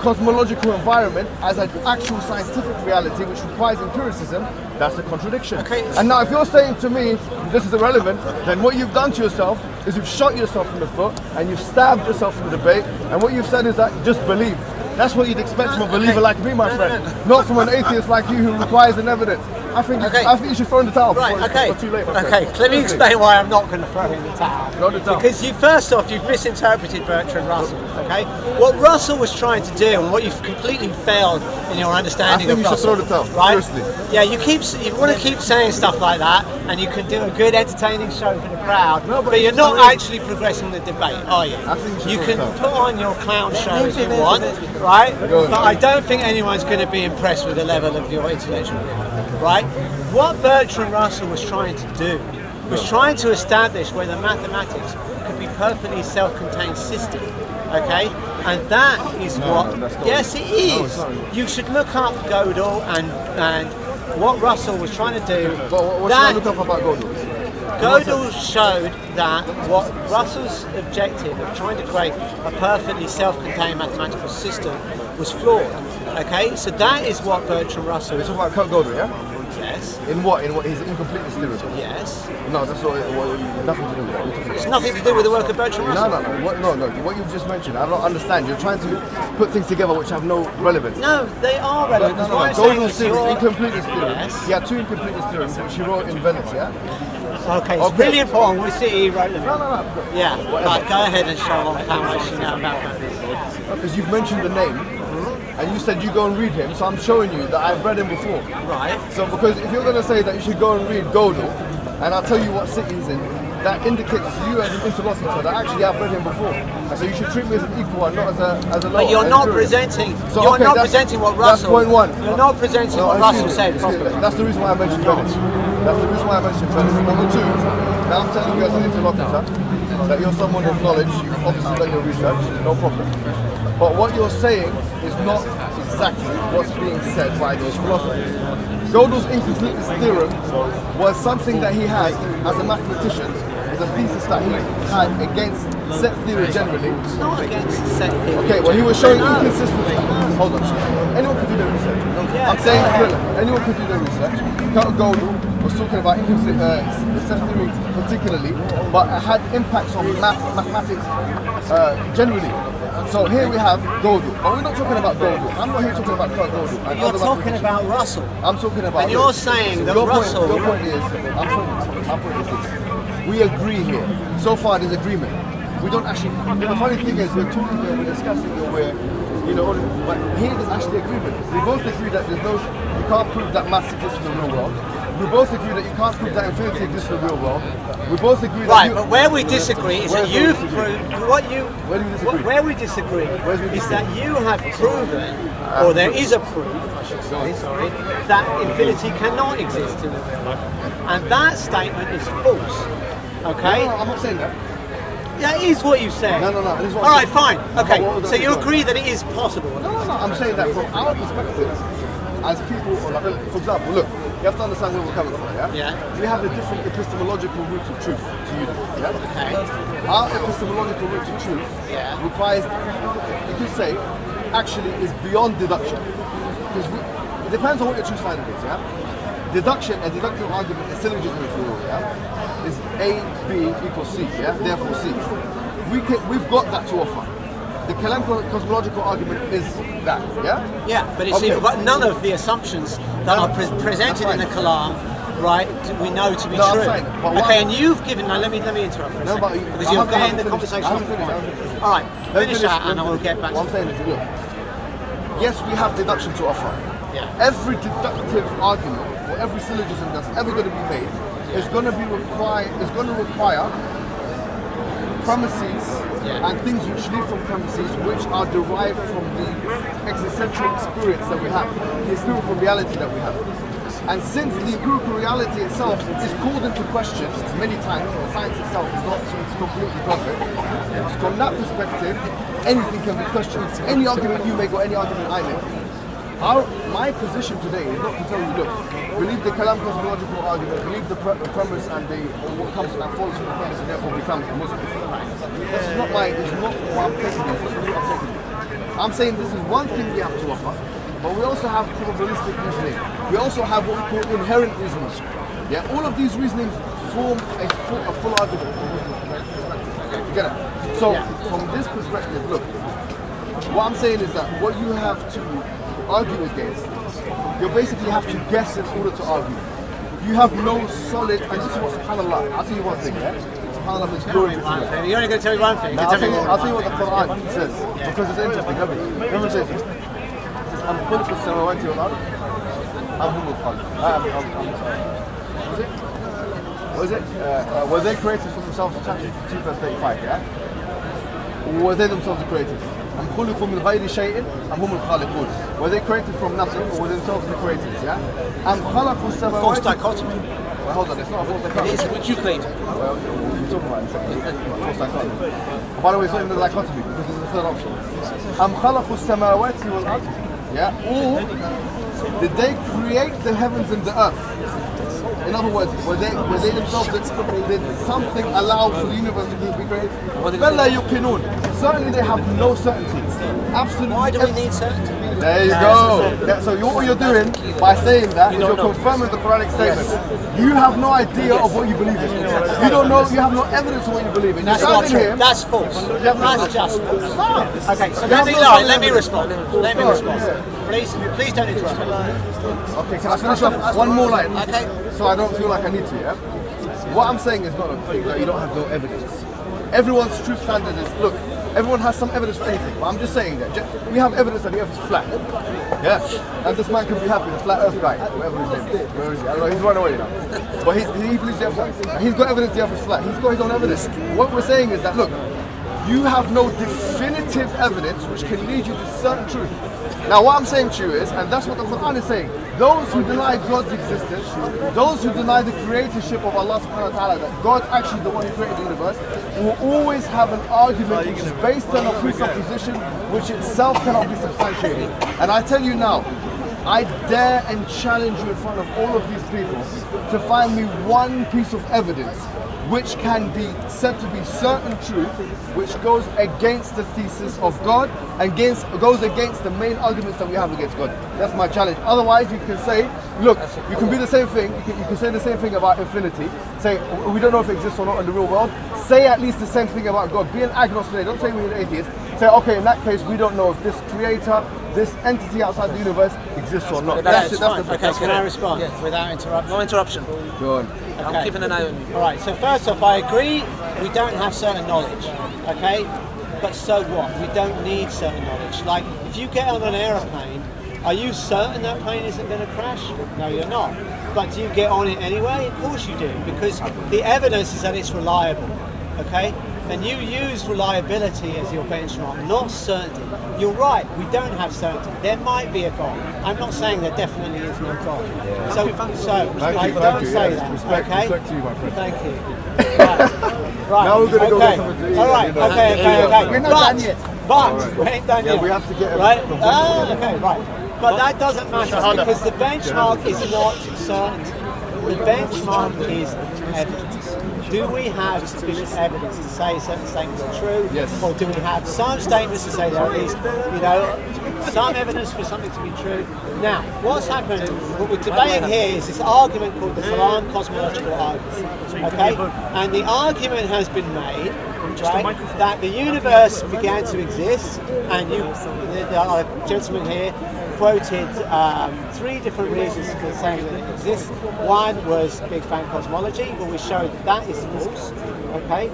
cosmological environment as an actual scientific reality which requires empiricism. That's a contradiction. Okay. And now if you're saying to me this is irrelevant, then what you've done to yourself is you've shot yourself in the foot and you've stabbed yourself in the debate, and what you've said is that just believe. That's what you'd expect from a believer like me, my friend, not from an atheist like you who requires an evidence. I think you should throw in the towel before it's too late. Okay, let me explain why I'm not going to throw in the towel. Throw the towel. Because first off, you've misinterpreted Bertrand Russell. Okay, what Russell was trying to do, and what you've completely failed in your understanding of Russell. I think you should throw the towel. Right? Seriously. Yeah, you want to keep saying stuff like that, and you can do a good, entertaining show for the crowd. But you're not actually progressing the debate, are you? I think you can put on your clown show if you want, right? But I don't think anyone's going to be impressed with the level of your intellectual, right? What Bertrand Russell was trying to do was trying to establish whether mathematics could be perfectly self-contained system, okay? And that is yes it is. You should look up Gödel and what Russell was trying to do. What should I look up about Gödel? Gödel showed that what Russell's objective of trying to create a perfectly self-contained mathematical system was flawed. Okay, so that is what Bertrand Russell. You're talking about Gödel, yeah? Yes. In what? In what? His incompleteness theory? Yes. No, that's not nothing to do with that. It's nothing to do with the work of Bertrand Russell. No. What you've just mentioned, I don't understand. You're trying to put things together which have no relevance. No, they are relevant. Golden's theory, incompleteness theory. Yes. He had two incompleteness theories which he wrote in Venice, yeah? Okay, it's really important. We see he wrote them. No. Yeah, right, go ahead and show off how much you know about that. Because you've mentioned the name, and you said you go and read him, so I'm showing you that I've read him before. Right. So because if you're going to say that you should go and read Godel, and I'll tell you what city he's in, that indicates to you as an interlocutor that actually I've read him before. And so you should treat me as an equal and not as a lower. But you're not presenting. So, you're not presenting what Russell. That's point one. You're not presenting what Russell said. That's the reason why I mentioned Venice. That's the reason why I mentioned Venice. Number two, now I'm telling you as an interlocutor that you're someone of knowledge. You've obviously done your research. No problem. But what you're saying is not exactly what's being said by those philosophers. Gödel's incompleteness theorem was something that he had as a mathematician, as a thesis that he had against set theory generally. It's not against set theory. Okay, well he was showing inconsistency. Hold on. Anyone could do their research. I'm saying anyone could do their research. Gödel was talking about set theory particularly, but it had impacts on mathematics generally. So here we have Gödel, but we're not talking about Gödel. I'm not here talking about Gödel. You're talking about Russell. I'm talking about. And you're saying that Russell. Your point is, my point is this. We agree here. So far, there's agreement. We don't actually. The funny thing is, we're talking here, we're discussing here, but here there's actually agreement. We both agree that you can't prove that maths exists in the real world. We both agree that you can't prove that infinity exists in the real world. We both agree that. Right, but where we disagree is that you've proved what you. Where do we disagree? Where we disagree is that you have proven, or there is a proof, I should say, sorry, that infinity cannot exist in the real world, and that statement is false. Okay? No, I'm not saying that. That is what you said. No. This is what all right, fine. Okay, so you agree that it is possible. No. I'm saying that from our perspective, as people, for example, look, you have to understand where we're coming from, yeah? Yeah. We have a different epistemological route to truth to you, yeah? Okay. Our epistemological route to truth requires, you could say, actually is beyond deduction. Because it depends on what your truth standard is, yeah? Deduction, a deductive argument, a syllogism if you will, yeah? Is A, B equals C, yeah? Therefore C. We've got that to offer. The Kalam cosmological argument is that, yeah? Yeah, but it's but none of the assumptions that are presented in the Kalam, right, we know to be true. Okay, and you've given. Now let me interrupt for a second, because you're getting the conversation. All right, finish that, and I will get back. What I'm saying is, look, yes, we have deduction to offer. Yeah. Every deductive argument or every syllogism that's ever going to be made is going to require premises and things which lead from premises which are derived from the existential experience that we have, the empirical reality that we have. And since the empirical reality itself is called into question many times, the science itself is not completely perfect, from that perspective, anything can be questioned. Any argument you make or any argument I make. My position today is not to tell you, look, believe the Kalam cosmological argument, believe the premise and what comes and follows from the premise and therefore becomes a Muslim. This is not what I'm taking. I'm saying this is one thing we have to offer, but we also have probabilistic reasoning. We also have what we call inherent reasoning. Yeah, all of these reasonings form a full argument from Muslim perspective. You get it? So from this perspective, look, what I'm saying is that what you have to argue against, you basically have to guess in order to argue. You have no solid, and this is what SubhanAllah, I'll tell you one thing, yeah? SubhanAllah means glory to Allah. You're only going to tell me one thing. I'll tell you what the Quran says, because it's interesting, remember it says, I'm khulq as-samawati wal-ard, am hum al-khalq. What is it? Were they created for themselves, chapter 2 verse 35, yeah? Or were they themselves the creators? أم خلقوا من غير شيء أم هم الخالقون. Were they created from nothing or were they themselves the creators? Yeah. أم خلقوا السماوات. False dichotomy. Well, hold on, it's not a false dichotomy. It is, which you claim. Well, we'll talk about it in a second. False dichotomy. By the way, it's not even a dichotomy because there's a third option. أم خلقوا السماوات والأرض. Yeah. Or did they create the heavens and the earth? In other words, were they themselves did something allow for the universe to be created? Certainly they have no certainty. Absolutely. Why do we need certainty? There you go. So what you're doing by saying that is you're confirming the Quranic statement. You have no idea of what you believe in. You don't know. You have no evidence of what you believe in. That's not true. That's false. That's just false. Okay, so let me respond. Let me respond. Please don't interrupt me. Okay, can I finish off one more line? Okay. So I don't feel like I need to, yeah? What I'm saying is not a thing that you don't have no evidence. Everyone's truth standard is, look, everyone has some evidence for anything, but I'm just saying that we have evidence that the earth is flat. Yeah? And this man can be happy, the flat earth guy, whatever his name is. Where is he? I don't know, he's run away now. But he believes the earth is flat. He's got evidence the earth is flat. He's got his own evidence. What we're saying is that, look, you have no definitive evidence which can lead you to certain truth. Now what I'm saying to you is, and that's what the Quran is saying, those who deny God's existence, those who deny the creatorship of Allah subhanahu wa ta'ala, that God actually is the one who created the universe, will always have an argument which is based on a presupposition which itself cannot be substantiated. And I tell you now, I dare and challenge you in front of all of these people to find me one piece of evidence which can be said to be certain truth, which goes against the thesis of God and goes against the main arguments that we have against God. That's my challenge. Otherwise, you can say, look, you can be the same thing. You can say the same thing about infinity. Say we don't know if it exists or not in the real world. Say at least the same thing about God. Be an agnostic. Don't say we're an atheist. Say, okay, in that case, we don't know if this creator, this entity outside the universe exists or not. That's it. That's the okay, can I respond without interruption? No interruption. Go on. Okay. I'm keeping an eye on you. All right, so first off, I agree we don't have certain knowledge, okay? But so what? We don't need certain knowledge. Like, if you get on an aeroplane, are you certain that plane isn't going to crash? No, you're not. But do you get on it anyway? Of course you do, because the evidence is that it's reliable, okay? And you use reliability as your benchmark, not certainty. You're right, we don't have certainty. There might be a God. I'm not saying there definitely is no God. Yeah. So I don't say that. Respect, okay? respect to you, my friend. Thank you. Right. Now we're going to go get something to eat. All right, okay. We're not done yet. But we ain't done yet. Yeah, we have to get right. Okay, right. But that doesn't matter because the benchmark is not certainty. The benchmark is evidence. Do we have sufficient evidence to say certain statements are true? Yes. Or do we have some statements to say there are at least, some evidence for something to be true? Now, what's happened, what we're debating here is this argument called the Quran cosmological argument. Okay? And the argument has been made, right, that the universe began to exist, and the gentleman here quoted 3 different reasons for saying that it exists. One was Big Bang cosmology, where we showed that is false. Okay,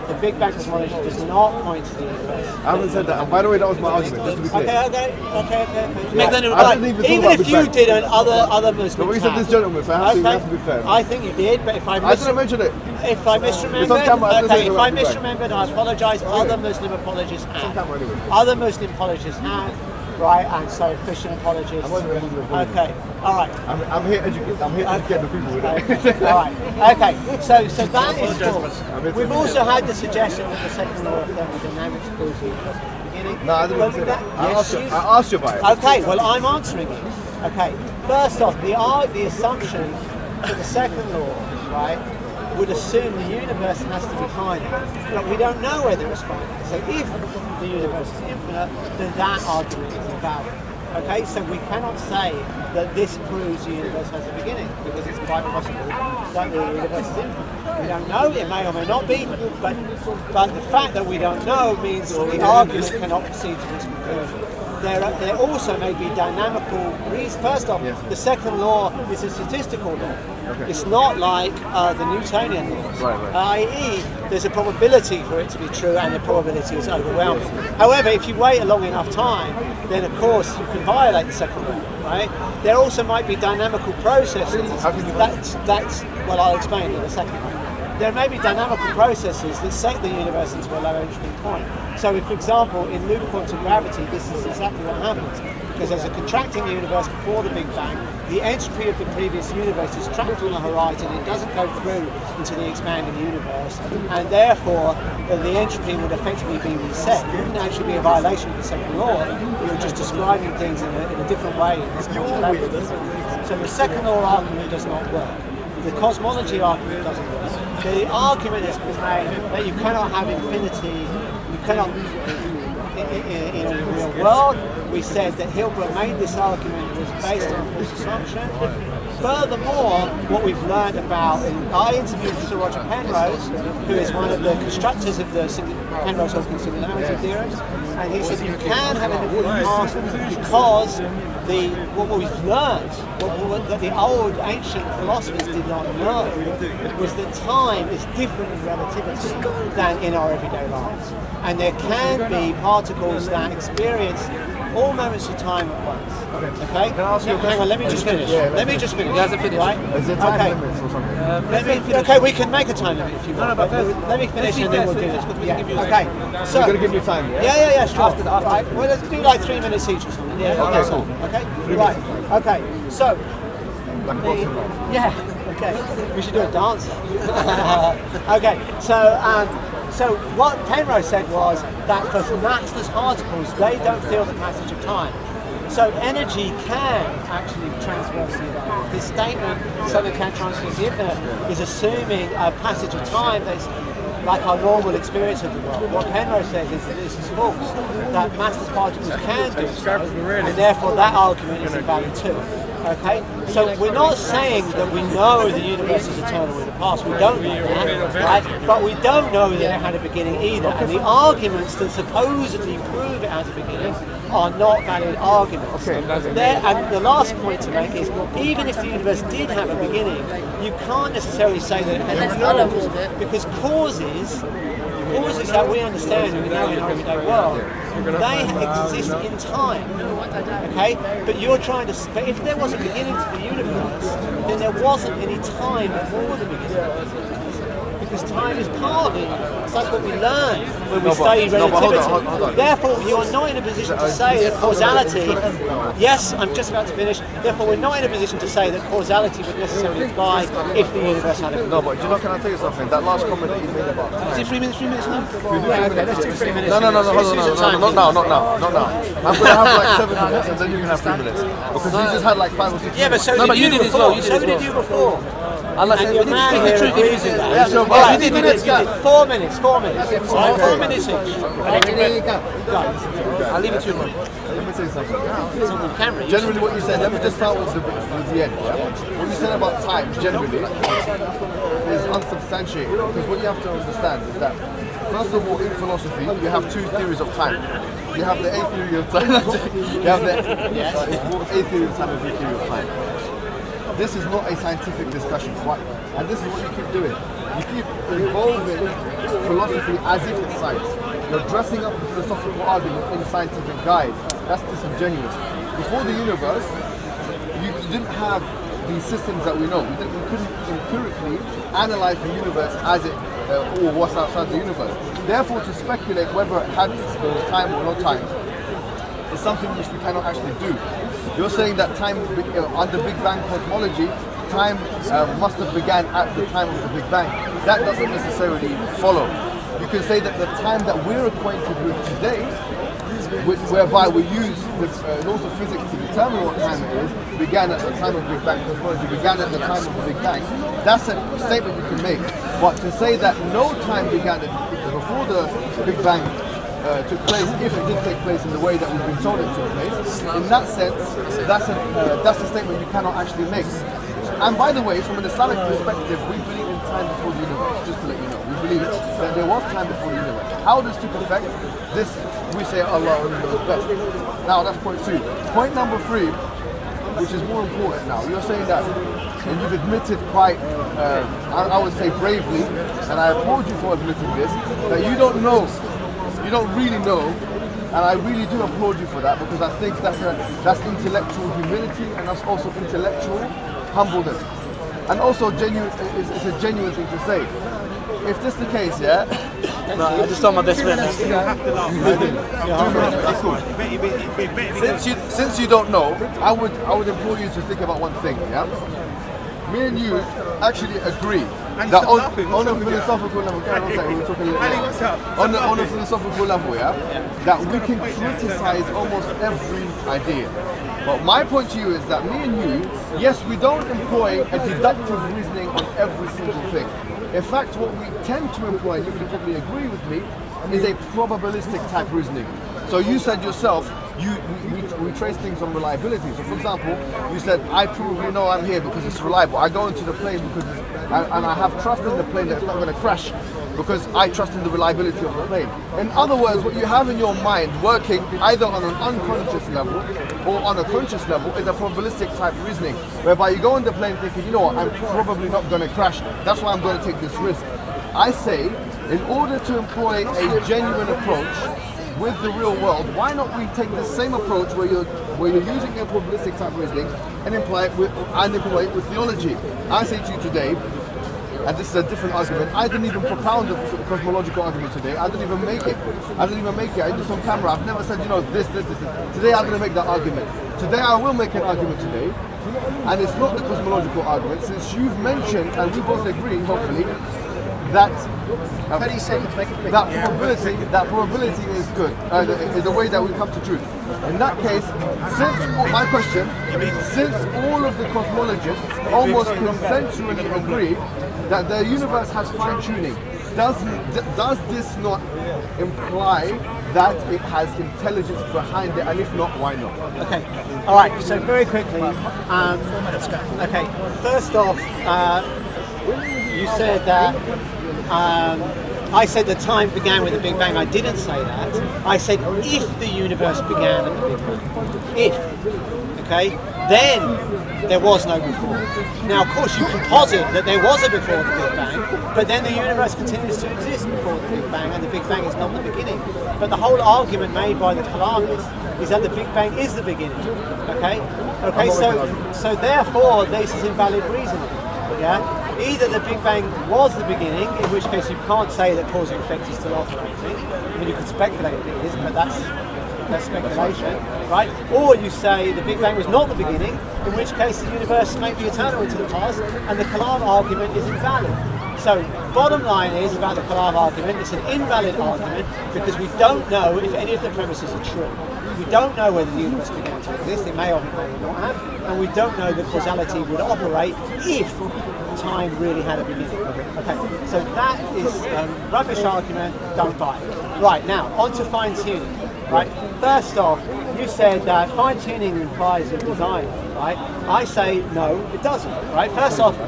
the Big Bang cosmology does not point to the universe. I haven't said that. And by the way, that was my argument. Just to be clear. Okay. Make that even if you did, and other Muslims. But we said this gentleman, so I have to be fair. I think you did, but if I didn't mention it. If I misremembered, if I misremembered, I apologise. Other Muslim apologists have. Other Muslim apologists have. Right, and so Christian apologists. Okay, all right. I'm here educating. I'm here educating the people with it. All right. Okay. So that is false. We've also had the suggestion that the second law of thermodynamics proves the universe at the beginning. No, I didn't say that. I asked you about it. Okay. Well, I'm answering it. Okay. First off, the assumption for the second law, right, would assume the universe has to be finite. But we don't know whether it's finite. So if the universe is infinite, then that argument is invalid. Okay, so we cannot say that this proves the universe has a beginning, because it's quite possible that the universe is infinite. We don't know, it may or may not be, but the fact that we don't know means the argument cannot proceed to this conclusion. There also may be dynamical reasons. First off, the second law is a statistical law. Okay. It's not like the Newtonian laws, i.e. there's a probability for it to be true and the probability is overwhelming. However, if you wait a long enough time, then of course you can violate the second law, right? There also might be dynamical processes. Well, I'll explain in a second. There may be dynamical processes that set the universe into a low entropy point. So if, for example, in loop quantum gravity, this is exactly what happens. Because there's a contracting universe before the Big Bang, the entropy of the previous universe is trapped on the horizon, it doesn't go through into the expanding universe, and therefore the entropy would effectively be reset. It wouldn't actually be a violation of the second law, you're just describing things in a different way. So the second law argument does not work. The cosmology argument doesn't work. The argument has been made that you cannot have infinity, you cannot in the real world. We said that Hilbert made this argument that was based on a false assumption. Furthermore, what we've learned about, I interviewed Sir Roger Penrose, who is one of the constructors of the Penrose-Hawkins singularity theorem, and he said you can have an infinite past because what we've learned, that the old ancient philosophers did not know, was that time is different in relativity than in our everyday lives. And there can be particles that experience all moments of time at once. Okay? Can I ask you a question? Hang on, let me just finish. Let me just finish. He hasn't finished. Right? Is there time limits or something? Okay, we can make a time limit if you want. But let me finish and then we'll do it. Yeah. Okay. So, You're going to give me time, yeah? Yeah, sure. After. Right. Well, let's do like 3 minutes each or something. Yeah. Okay, cool. Okay. Right. Okay. So. Yeah. Okay. We should do a dance. Okay. So what Penrose said was that for massless particles, they don't feel the passage of time. So energy can actually transverse the infinite. This statement, something can transverse the infinite, is assuming a passage of time that's like our normal experience of the world. What Penrose says is that this is false, that massless particles can do so, and therefore that argument is invalid too. Okay? So we're not saying that we know the universe is eternal in the past, we don't know that, right? But we don't know that it had a beginning either. And the arguments that supposedly prove it has a beginning are not valid arguments. And the last point to make is, even if the universe did have a beginning, you can't necessarily say that it had an end, because causes that we understand and we know in our everyday world, they exist in time. Okay? But you're trying to, but if there was a beginning to the universe, then there wasn't any time before the beginning. Because time is part of it. So that's what we learn when we study relativity. Hold on. Therefore, you are not in a position to say that causality, yes, I'm just about to finish, therefore we're not in a position to say that causality would necessarily apply if the universe had a beginning. No, but can I tell you something? That last comment that you made about time. Is it 3 minutes? No, Yeah, okay, let's do 3 minutes. hold on, not now. I'm going to have like 7 minutes and then you can have 3 minutes. Because you just had like 5 or 6 minutes. Yeah, but so did you before. So did you before. And your man here agrees with that. Yeah, sure, All right, 4 minutes. 4 minutes. 4 minutes each. I'll leave it to you, man. Let me tell you something. It's on the camera. Generally what you said, let me just start with the end. Yeah? What you said about time, generally, is unsubstantiated. Because what you have to understand is that, first of all, in philosophy, you have 2 theories of time. You have the A theory of time. You have the A theory of time and B theory of time. This is not a scientific discussion, right? And this is what you keep doing. You keep involving philosophy as if it's science. You're dressing up the philosophical argument in scientific guise. That's disingenuous. Before the universe, you didn't have the systems that we know. We couldn't empirically analyze the universe as it or what's outside the universe. Therefore, to speculate whether it had time or no time is something which we cannot actually do. You're saying that time, under Big Bang cosmology, time must have began at the time of the Big Bang. That doesn't necessarily follow. You can say that the time that we're acquainted with today, whereby we use the laws of physics to determine what time it is, began at the time of Big Bang cosmology, began at the time of the Big Bang. That's a statement you can make. But to say that no time began before the Big Bang took place, if it did take place in the way that we've been told it took place, in that sense, that's a statement you cannot actually make. And by the way, from an Islamic perspective, we believe in time before the universe, just to let you know. We believe that there was time before the universe. How does to perfect this? We say Allah only knows best. Now that's point 2. Point number 3, which is more important now. You're saying that, and you've admitted quite, I would say bravely, and I applaud you for admitting this, that you don't know. You don't really know, and I really do applaud you for that, because I think that's intellectual humility, and that's also intellectual humbleness, and also it's a genuine thing to say. If this is the case, yeah. No, I just saw my best friend. Since you don't know, I would implore you to think about one thing, yeah. Me and you actually agree that on a philosophical level, on a philosophical level, yeah, that we can criticize almost every idea. But my point to you is that me and you, yes, we don't employ a deductive reasoning on every single thing. In fact, what we tend to employ, and you can probably agree with me, is a probabilistic type reasoning. So you said yourself, we trace things on reliability. So for example, you said, I probably know I'm here because it's reliable. I go into the plane because and I have trust in the plane that it's not going to crash because I trust in the reliability of the plane. In other words, what you have in your mind working either on an unconscious level or on a conscious level is a probabilistic type reasoning, whereby you go on the plane thinking, you know what, I'm probably not going to crash, that's why I'm going to take this risk. I say, in order to employ a genuine approach with the real world, why not we take the same approach where you're using a probabilistic type reasoning and employ it with theology? I say to you today, and this is a different argument, I didn't even propound the cosmological argument today. I didn't even make it. I did this on camera. I've never said, you know, this. Today I'm going to make that argument. Today I will make an argument today, and it's not the cosmological argument, since you've mentioned, and we both agree, hopefully, that 30 seconds, make it quick. that probability is good, is the way that we come to truth. In that case, since all of the cosmologists almost consensually agree that the universe has fine-tuning, does this not imply that it has intelligence behind it, and if not, why not? Okay, all right, so very quickly, 4 minutes, go. Okay, first off, you said that I said the time began with the Big Bang. I didn't say that. I said if the universe began at the Big Bang. If. Okay? Then there was no before. Now, of course, you can posit that there was a before the Big Bang, but then the universe continues to exist before the Big Bang, and the Big Bang is not the beginning. But the whole argument made by the Kalamists is that the Big Bang is the beginning. Okay? Okay, so therefore, this is invalid reasoning. Yeah? Either the Big Bang was the beginning, in which case you can't say that cause and effect is still operating. I mean, you could speculate that it is, but that's speculation, right? Or you say the Big Bang was not the beginning, in which case the universe may be eternal into the past, and the Kalam argument is invalid. So, bottom line is about the Kalam argument, it's an invalid argument because we don't know if any of the premises are true. We don't know whether the universe began to exist, it may or may not have, and we don't know that causality would operate if time really had a beginning. Okay, so that is a rubbish argument, don't buy it. Right, now, on to fine-tuning. Right, first off, you said that fine-tuning implies a design, right? I say no, it doesn't, right? First off,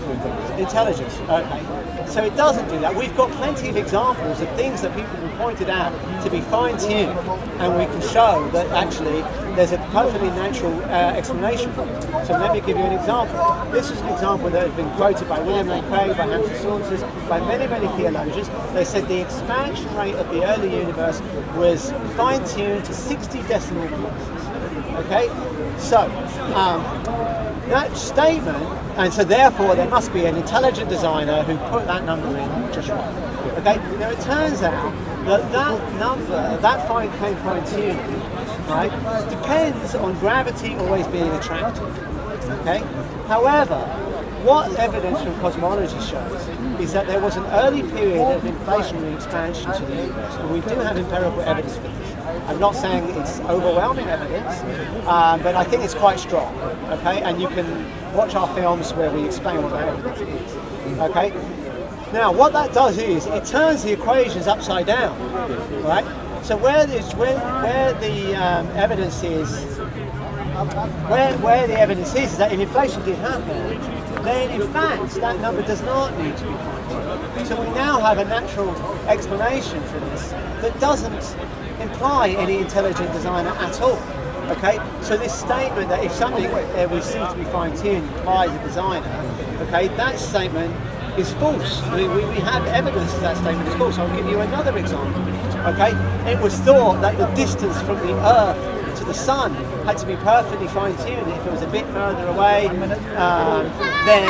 intelligence, okay. So it doesn't do that. We've got plenty of examples of things that people have pointed out to be fine-tuned, and we can show that actually there's a perfectly natural explanation for it. So let me give you an example. This is an example that has been quoted by William Lane Craig, by Hampton Saunders, by many theologians. They said the expansion rate of the early universe was fine-tuned to 60 decimal places. Okay? So, that statement, and so therefore there must be an intelligent designer who put that number in just right. Okay? Now it turns out that that number, that fine-tuning, right, depends on gravity always being attractive. Okay? However, what evidence from cosmology shows is that there was an early period of inflationary expansion to the universe, and we do have empirical evidence for this. I'm not saying it's overwhelming evidence, but I think it's quite strong. Okay, and you can watch our films where we explain what that evidence is. Okay, now what that does is it turns the equations upside down. Right, so where the evidence is. Where the evidence is that if inflation did happen, then in fact that number does not need to be fine-tuned. So we now have a natural explanation for this that doesn't imply any intelligent designer at all. Okay, so this statement that if something we seem to be fine-tuned implies a designer, okay, that statement is false. We have evidence that statement is false. I'll give you another example. Okay, it was thought that the distance from the Earth to the sun had to be perfectly fine-tuned. If it was a bit further away, then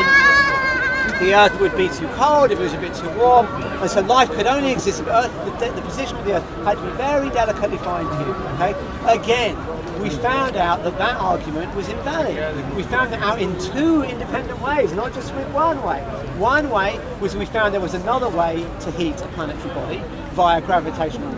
the Earth would be too cold, if it was a bit too warm, and so life could only exist if the position of the Earth had to be very delicately fine-tuned. Okay? Again, we found out that that argument was invalid. We found it out in two independent ways, not just with one way. One way was we found there was another way to heat a planetary body via gravitational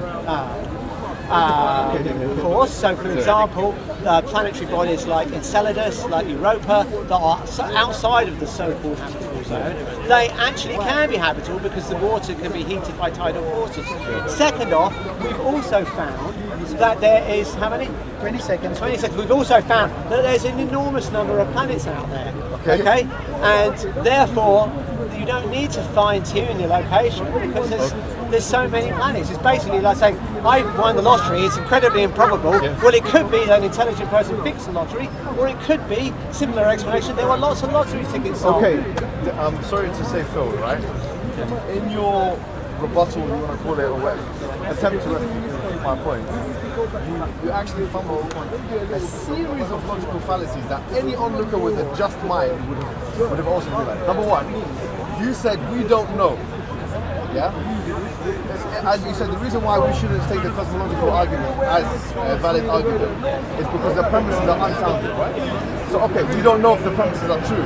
force. So, for example, planetary bodies like Enceladus, like Europa, that are outside of the so-called habitable zone, they actually can be habitable because the water can be heated by tidal forces. Second off, we've also found that there is, how many? 20 seconds. 20 seconds. We've also found that there's an enormous number of planets out there. Okay? And therefore, you don't need to fine-tune your location because there's so many planets. It's basically like saying, I won the lottery, it's incredibly improbable. Well, it could be that an intelligent person picked the lottery, or it could be, similar explanation, there were lots of lottery tickets sold. Okay, I'm sorry to say, Phil, right? In your rebuttal, you want to call it, or whatever, attempt to refute my point, you actually fumble a series of logical fallacies that any onlooker with a just mind would have also realized. Number one, you said we don't know. Yeah? As you said, the reason why we shouldn't take the cosmological argument as a valid argument is because the premises are unfounded, right? So, okay, we don't know if the premises are true.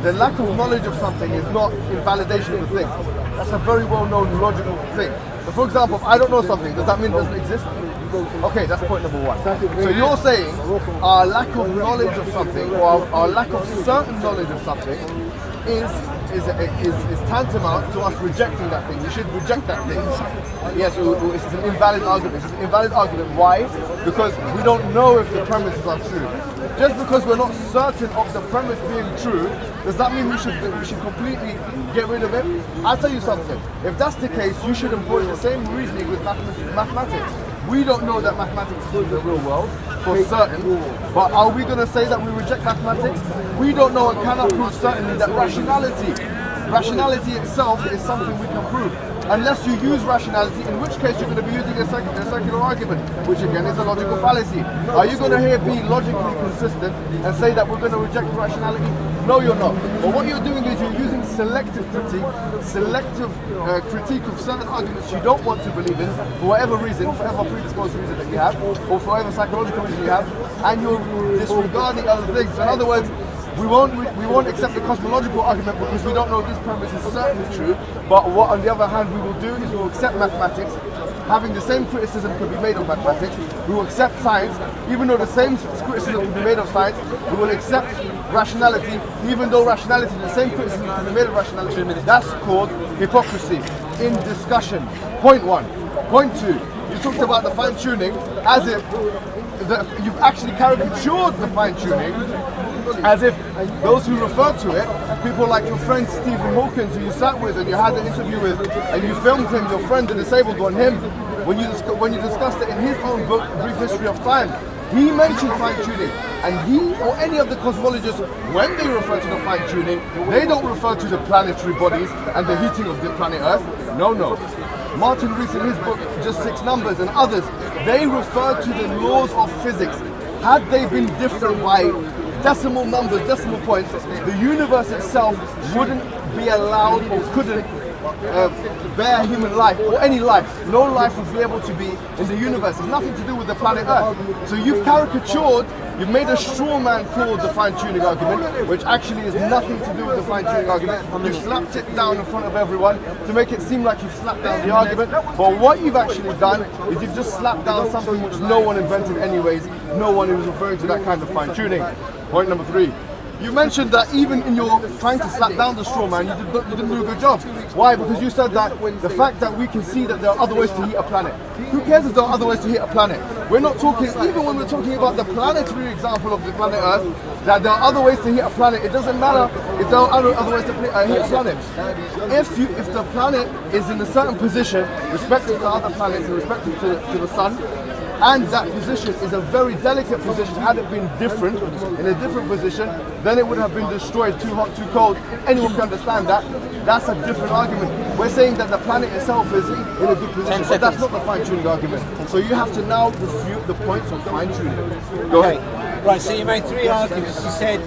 The lack of knowledge of something is not invalidation of the thing. That's a very well-known logical thing. But for example, if I don't know something, does that mean it doesn't exist? Okay, that's point number one. So you're saying our lack of knowledge of something, or our lack of certain knowledge of something, is tantamount to us rejecting that thing. We should reject that thing. Yes, it's an invalid argument. It's an invalid argument. Why? Because we don't know if the premises are true. Just because we're not certain of the premise being true, does that mean we should completely get rid of it? I'll tell you something. If that's the case, you should employ the same reasoning with mathematics. We don't know that mathematics is in the real world for certain, but are we going to say that we reject mathematics? We don't know and cannot prove certainly that rationality itself is something we can prove. Unless you use rationality, in which case you're going to be using a circular argument, which again is a logical fallacy. Are you going to here be logically consistent and say that we're going to reject rationality? No, you're not. But what you're doing is you're using selective critique of certain arguments you don't want to believe in, for whatever reason, for whatever predisposed reason that you have, or for whatever psychological reason you have, and you're disregarding other things. So in other words, we won't accept the cosmological argument because we don't know this premise is certainly true. But what, on the other hand, we will do is we will accept mathematics, having the same criticism could be made of mathematics. We will accept science, even though the same criticism could be made of science. We will accept rationality, even though rationality, the same criticism could be made of rationality. That's called hypocrisy in discussion. Point one. Point two. You talked about the fine-tuning as if you've actually caricatured the fine-tuning, as if those who refer to it, people like your friend Stephen Hawkins, who you sat with and you had an interview with, and you filmed him, your friend, the disabled one, him, when you discussed it in his own book, Brief History of Time, he mentioned fine-tuning, and he or any of the cosmologists, when they refer to the fine-tuning, they don't refer to the planetary bodies and the heating of the planet Earth. No. Martin Rees in his book, Just Six Numbers, and others, they refer to the laws of physics. Had they been different by decimal numbers, decimal points, the universe itself wouldn't be allowed or couldn't bear human life or any life. No life would be able to be in the universe. It's nothing to do with the planet Earth. So you've caricatured, you've made a straw man called the fine-tuning argument, which actually is nothing to do with the fine-tuning argument. You've slapped it down in front of everyone to make it seem like you've slapped down the argument. But what you've actually done is you've just slapped down something which no one invented anyways. No one is referring to that kind of fine-tuning. Point number three. You mentioned that even in your trying to slap down the straw man, you didn't do a good job. Why? Because you said that the fact that we can see that there are other ways to heat a planet. Who cares if there are other ways to heat a planet? We're not talking, even when we're talking about the planetary example of the planet Earth, that there are other ways to heat a planet. It doesn't matter if there are other ways to heat a planet. If the planet is in a certain position, respective to other planets and respective to the sun, and that position is a very delicate position. Had it been different, in a different position, then it would have been destroyed, too hot, too cold. Anyone can understand that. That's a different argument. We're saying that the planet itself is in a good position, but that's not the fine-tuning argument. So you have to now refute the points of fine-tuning. Go ahead. Right, so you made three arguments. You said,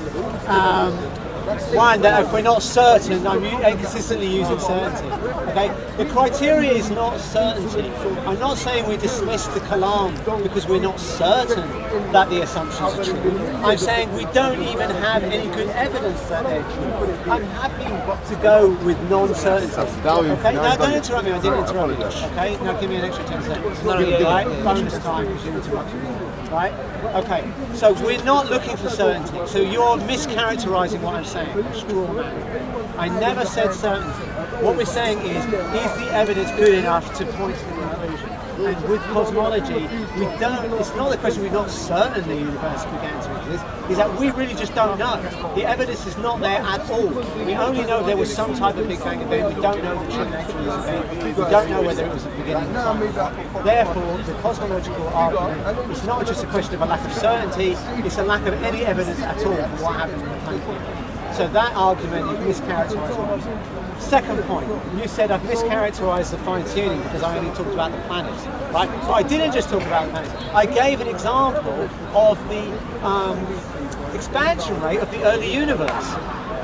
one, that if we're not certain, I'm consistently using certainty. Okay, the criteria is not certainty. I'm not saying we dismiss the Kalam because we're not certain that the assumptions are true. I'm saying we don't even have any good evidence that they're true. I'm happy to go with non-certainty. Okay, now don't interrupt me. I didn't interrupt you. Okay, now give me an extra 10 seconds. No, right? Bonus time because you interrupted me. right? Okay, so we're not looking for certainty. So you're mischaracterizing what I'm saying, straw man. I never said certainty. What we're saying is the evidence good enough to point to the conclusion? And with cosmology, we don't, it's not the question we're not certain the universe began to exist, is that we really just don't know. The evidence is not there at all. We only know there was some type of Big Bang event. We don't know the true nature of this event. We don't know whether it was the beginning of time. Therefore, the cosmological argument is not just a question of a lack of certainty, it's a lack of any evidence at all for what happened in the planet. So that argument, you've mischaracterized. Second point, you said I've mischaracterized the fine-tuning because I only talked about the planets, right? But I didn't just talk about the planets. I gave an example of the expansion rate of the early universe,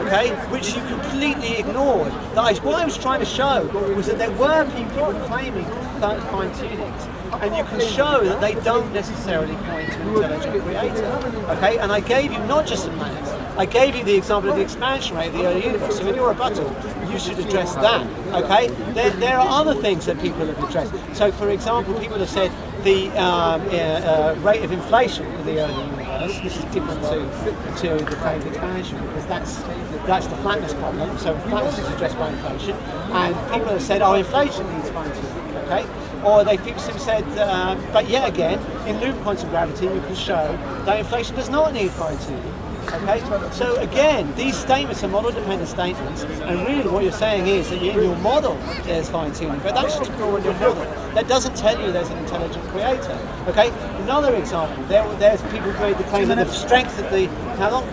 okay, which you completely ignored. What I was trying to show was that there were people claiming fine-tunings, and you can show that they don't necessarily point to an intelligent creator, okay? And I gave you not just the planets, I gave you the example of the expansion rate of the early universe. So in your rebuttal, you should address that, okay? There are other things that people have addressed. So for example, people have said the rate of inflation in the early universe, this is different to the claimed expansion, because that's the flatness problem. So flatness is addressed by inflation, and people have said, oh, inflation needs fine-tuning, okay? Or people have said, but yet again, in loop quantum gravity, you can show that inflation does not need fine-tuning. Okay, so again, these statements are model-dependent statements, and really what you're saying is that in your model there's fine-tuning, but that's just draw in your model. That doesn't tell you there's an intelligent creator. Okay, another example, there's people who made the claim that the strength of the, how long?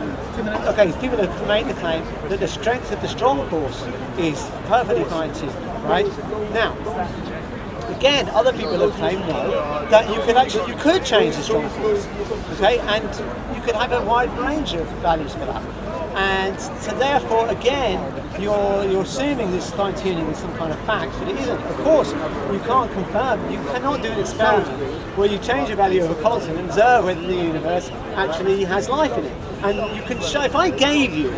Okay, people have made the claim that the strength of the strong force is perfectly fine-tuned, right? Now, again, other people have claimed that you could change the strong force, okay, and you could have a wide range of values for that. And so therefore, again, you're assuming this fine-tuning is some kind of fact, but it isn't. Of course, you can't confirm. You cannot do an experiment where you change the value of a constant and observe whether the universe actually has life in it. And you can show, if I gave you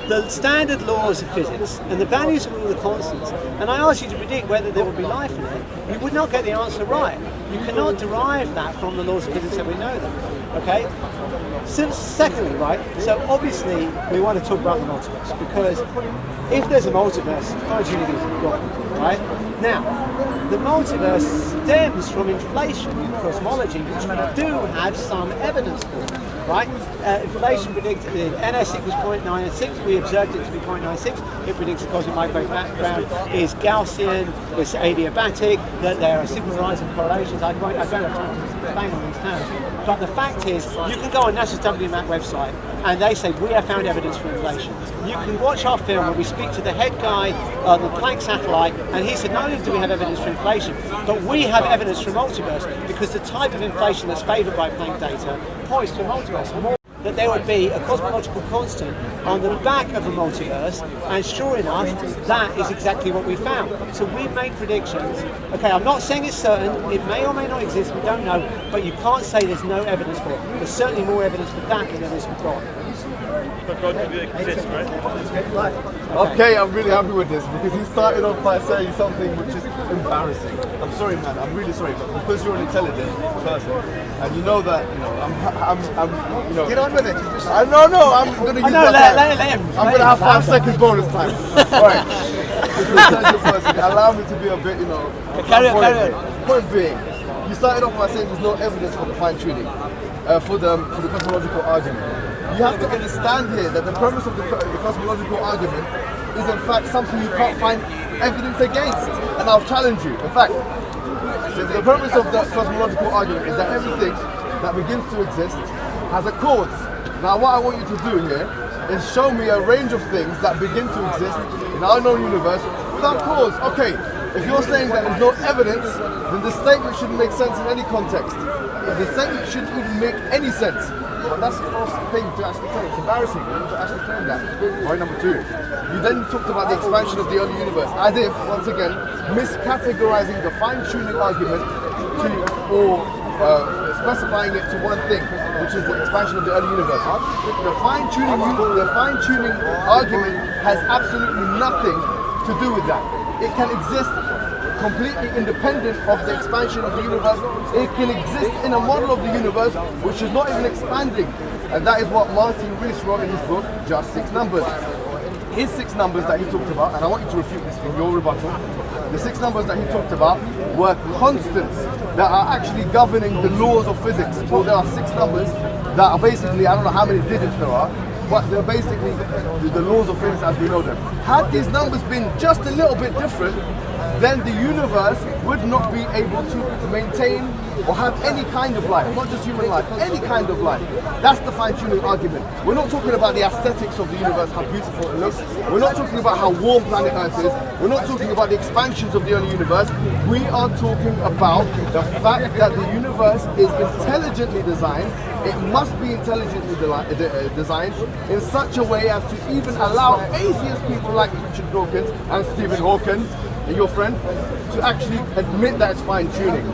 the standard laws of physics and the values of all the constants, and I asked you to predict whether there would be life in it, you would not get the answer right. You cannot derive that from the laws of physics that we know them. Okay? So secondly, right, so obviously we want to talk about the multiverse, because if there's a multiverse, fine-tuning is gone, right? Now, the multiverse stems from inflation in cosmology, which we do have some evidence for. Right? Inflation predicted NS equals 0.96. We observed it to be 0.96. It predicts the cosmic microwave background is Gaussian, it's adiabatic, that there are superhorizon correlations. I don't have time to bang on these terms. But the fact is, you can go on NASA's WMAP website and they say, we have found evidence for inflation. You can watch our film where we speak to the head guy on the Planck satellite, and he said, not only do we have evidence for inflation, but we have evidence for multiverse, because the type of inflation that's favoured by Planck data points to a multiverse. More that there would be a cosmological constant on the back of a multiverse, and sure enough, that is exactly what we found. So we made predictions. Okay, I'm not saying it's certain, it may or may not exist, we don't know, but you can't say there's no evidence for it. There's certainly more evidence for that than there is for God. But God exists, right? Okay, I'm really happy with this, because he started off by saying something which is embarrassing. I'm sorry, man, I'm really sorry, but because you're an intelligent person, and you know that, I'm you know. Get on with it. I'm going to use my time. I'm going to have 5 second bonus time. Alright. Allow me to be a bit, Carry on. Point being, you started off by saying there's no evidence for the fine-tuning, for the cosmological argument. You have to understand here that the premise of the cosmological argument is in fact something you can't find evidence against. And I'll challenge you. In fact, the premise of the cosmological argument is that everything that begins to exist has a cause. Now what I want you to do here is show me a range of things that begin to exist in our known universe without cause. Okay, if you're saying that there's no evidence, then the statement shouldn't make sense in any context. The statement shouldn't even make any sense. But that's a false thing to actually claim. It's embarrassing to actually claim that. Point number 2. You then talked about the expansion of the early universe, as if, once again, miscategorizing the fine-tuning argument or specifying it to one thing, which is the expansion of the early universe. The fine-tuning argument has absolutely nothing to do with that. It can exist completely independent of the expansion of the universe. It can exist in a model of the universe which is not even expanding. And that is what Martin Rees wrote in his book, Just Six Numbers. His 6 numbers that he talked about, and I want you to refute this in your rebuttal, the 6 numbers that he talked about were constants that are actually governing the laws of physics. Well, there are 6 numbers that are basically, I don't know how many digits there are, but they're basically the laws of physics as we know them. Had these numbers been just a little bit different, then the universe would not be able to maintain or have any kind of life, not just human life, any kind of life. That's the fine-tuning argument. We're not talking about the aesthetics of the universe, how beautiful it looks. We're not talking about how warm planet Earth is. We're not talking about the expansions of the early universe. We are talking about the fact that the universe is intelligently designed. It must be intelligently designed in such a way as to even allow atheist people like Richard Dawkins and Stephen Hawking, your friend, to actually admit that it's fine-tuning.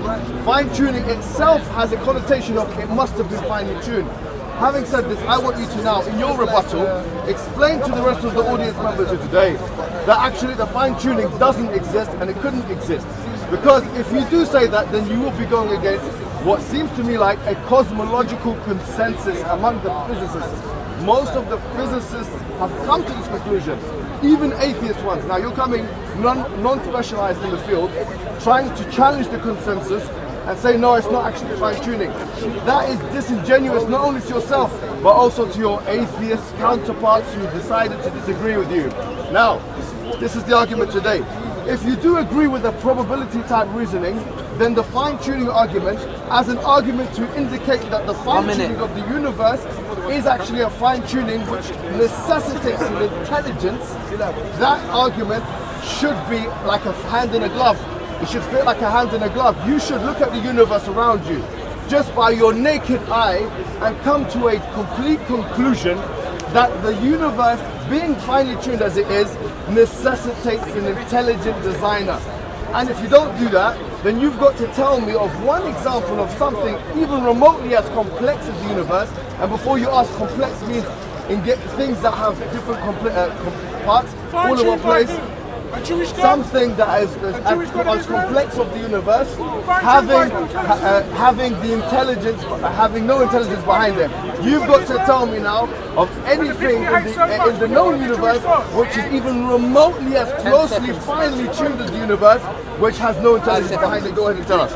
Fine-tuning itself has a connotation of it must have been finely tuned. Having said this, I want you to now, in your rebuttal, explain to the rest of the audience members of today that actually the fine-tuning doesn't exist and it couldn't exist. Because if you do say that, then you will be going against what seems to me like a cosmological consensus among the physicists. Most of the physicists have come to this conclusion, even atheist ones. Now you're coming non-specialized in the field, trying to challenge the consensus and say, no, it's not actually fine-tuning. That is disingenuous not only to yourself, but also to your atheist counterparts who decided to disagree with you. Now, this is the argument today. If you do agree with the probability type reasoning, then the fine-tuning argument as an argument to indicate that the fine-tuning of the universe is actually a fine-tuning which necessitates an intelligence, that argument should be like a hand in a glove. It should fit like a hand in a glove. You should look at the universe around you just by your naked eye and come to a complete conclusion that the universe, being finely tuned as it is, necessitates an intelligent designer. And if you don't do that, then you've got to tell me of one example of something even remotely as complex as the universe. And before you ask, complex means in things that have different parts all in one place. Something that is as complex of the universe, having the intelligence, having no intelligence behind it. You've got to tell me now of anything in the known universe which is even remotely as closely, finely tuned as the universe, which has no intelligence behind it. Go ahead and tell us.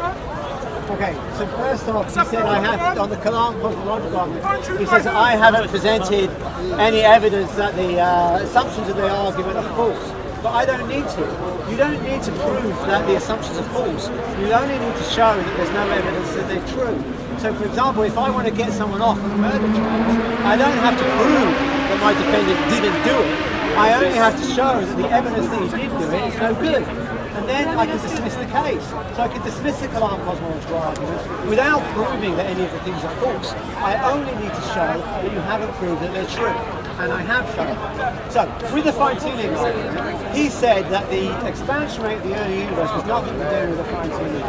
Okay, so first off, he said I have, on the Kalam cosmological argument, he says I haven't presented any evidence that the assumptions of the argument are false. But I don't need to. You don't need to prove that the assumptions are false. You only need to show that there's no evidence that they're true. So for example, if I want to get someone off on a murder charge, I don't have to prove that my defendant didn't do it. I only have to show that the evidence that he did do it is no good. And then I can dismiss the case. So I can dismiss the Kalam cosmological argument without proving that any of the things are false. I only need to show that you haven't proved that they're true. And I have shown that. So, with the fine-tuning argument, he said that the expansion rate of the early universe was nothing to do with the fine-tuning.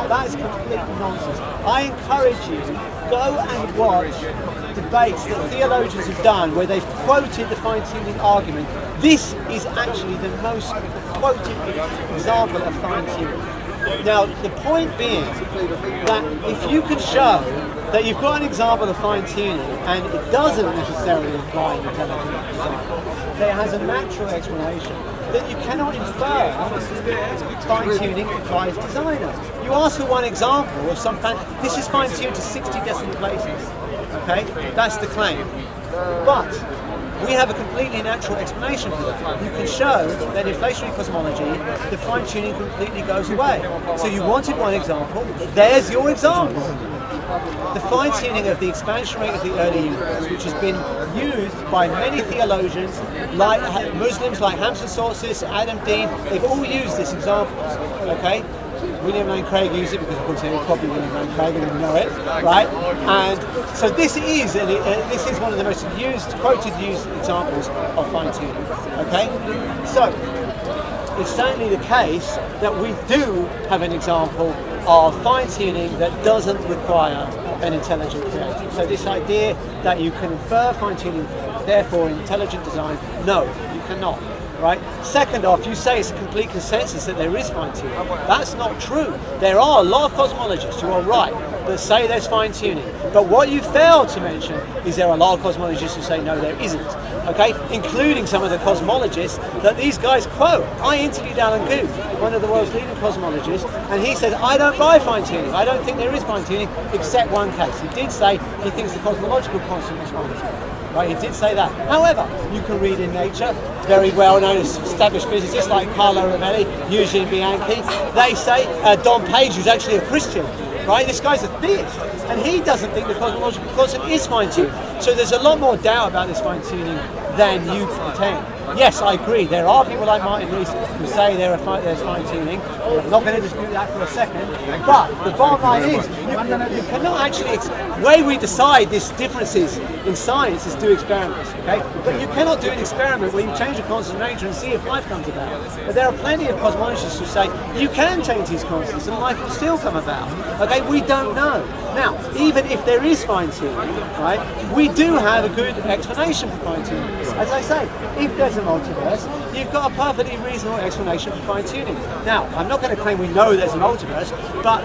That is complete nonsense. I encourage you, go and watch debates that theologians have done where they've quoted the fine-tuning argument. This is actually the most quoted example of fine-tuning. Now, the point being that if you can show that you've got an example of fine-tuning and it doesn't necessarily imply intelligent design, there has a natural explanation that you cannot infer fine-tuning implies designer. You ask for one example of some this is fine-tuned to 60 decimal places. Okay, that's the claim. But we have a completely natural explanation for that. You can show that in inflationary cosmology, the fine-tuning completely goes away. So you wanted one example, there's your example. The fine-tuning of the expansion rate of the early universe, which has been used by many theologians, like Muslims like Hamza Sorsis, Adam Dean, they've all used this example. Okay? William Lane Craig used it because of course he was probably William Lane Craig and you know it, right? And so this is one of the most quoted examples of fine-tuning. Okay? So it's certainly the case that we do have an example of fine-tuning that doesn't require an intelligent creator. So this idea that you can infer fine-tuning, therefore intelligent design, no, you cannot. right? Second off, you say it's a complete consensus that there is fine-tuning. That's not true. There are a lot of cosmologists, you are right, that say there's fine-tuning. But what you fail to mention is there are a lot of cosmologists who say no, there isn't. Okay, including some of the cosmologists that these guys quote. I interviewed Alan Guth, one of the world's leading cosmologists, and he said, I don't buy fine-tuning. I don't think there is fine-tuning, except one case. He did say he thinks the cosmological constant is fine-tuning. Right, he did say that. However, you can read in Nature, very well-known established physicists like Carlo Rovelli, Eugene Bianchi, they say Don Page, who's actually a Christian, right? This guy's a theist, and he doesn't think the cosmological constant is fine-tuned. So there's a lot more doubt about this fine-tuning than you pretend. Yes, I agree. There are people like Martin Rees who say there's fine-tuning. I'm not going to dispute that for a second. But the bottom line is, you cannot actually. The way we decide these differences in science is do experiments, okay? But you cannot do an experiment where you change the constant of nature and see if life comes about. But there are plenty of cosmologists who say you can change these constants and life will still come about. Okay, we don't know. Now, even if there is fine-tuning, right, we do have a good explanation for fine-tuning. As I say, if there's a multiverse, you've got a perfectly reasonable explanation for fine-tuning. Now, I'm not going to claim we know there's a multiverse, but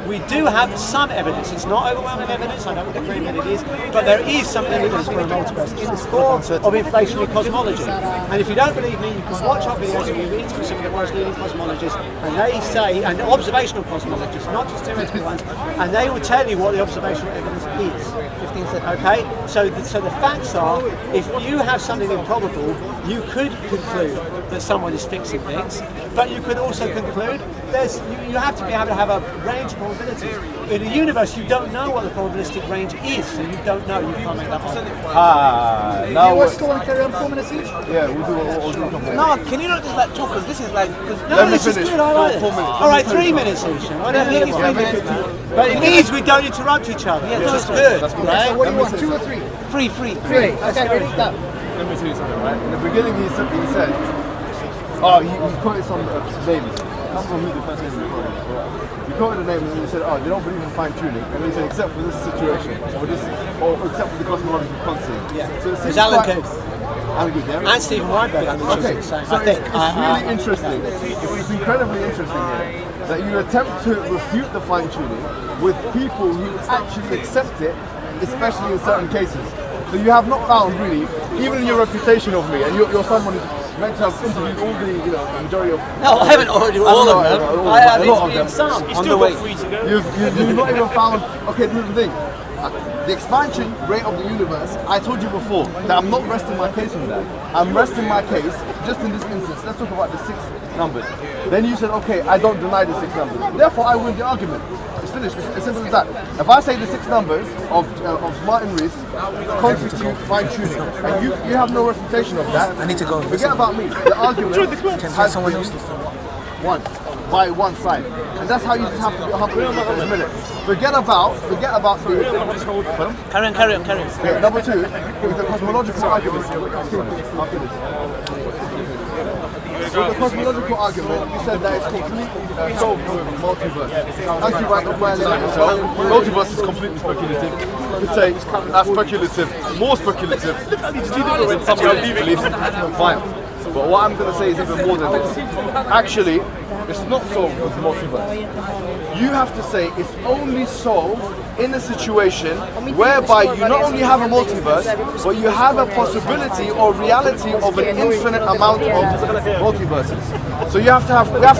we do have some evidence. It's not overwhelming evidence, I don't want to claim that it is, but there is some evidence for a multiverse in the form of inflationary cosmology. And if you don't believe me, you can watch our videos and you read through some of the world's leading cosmologists, and they say, and observational cosmologists, not just theoretical ones, and they will tell you what the observational evidence is. 15 seconds. Okay? So the facts are, if you have something improbable, you could conclude that someone is fixing things, but you could also conclude you have to be able to have a range of probabilities. In a universe, you don't know what the probabilistic range is, so you don't know. You can't make that up. Now we're still going to carry on 4 minutes each? Yeah, we'll do a No, can you not just like talk? Because this is like. No, this is good. I like this. All right, 3 minutes each. Whatever. But it means we don't interrupt each other. Yeah, that's good. Right? So what do you want, 2 or 3? Free. Three. Okay, ready, stop. Let me tell you something, right? In the beginning, he said, he quoted some names. I can't remember who the first name he quoted. He quoted the name and he said, they don't believe in fine-tuning. And he said, except for this situation, or except for the cosmological constant. Yeah. So it's Alan Guth. Alan Guth, yeah? And Stephen Weinberg. Okay, so it's really interesting. It's incredibly interesting here that you attempt to refute the fine-tuning with people who actually accept it, especially in certain cases. So you have not found really, even in your reputation of me, and you're someone who's meant to have interviewed all the majority of. No, I haven't ordered all of them. I have interviewed some. He's still got 3 to go. You've not even found. Okay, this is the thing. The expansion rate of the universe, I told you before that I'm not resting my case on that. I'm resting my case just in this instance. Let's talk about the 6 numbers. Then you said, okay, I don't deny the 6 numbers. Therefore, I win the argument. It's finished. It's as simple as that. If I say the 6 numbers of Martin Rees constitute fine-tuning, and you have no refutation of that, I need to go. Forget about me. The argument has someone else won by one side, and that's how you just have to be humble in a minute. Forget about the. Carry on. Okay, number 2 is the cosmological argument. After this. So the cosmological argument, you said that it's completely solved with multiverse. As you write up well yourself, multiverse is completely speculative. You could say that's speculative, more speculative than somebody else believes. Fine. But what I'm going to say is even more than this. Actually, it's not solved with multiverse. You have to say it's only solved in a situation whereby you not only have a multiverse, but you have a possibility or reality of an infinite amount of multiverses. So we have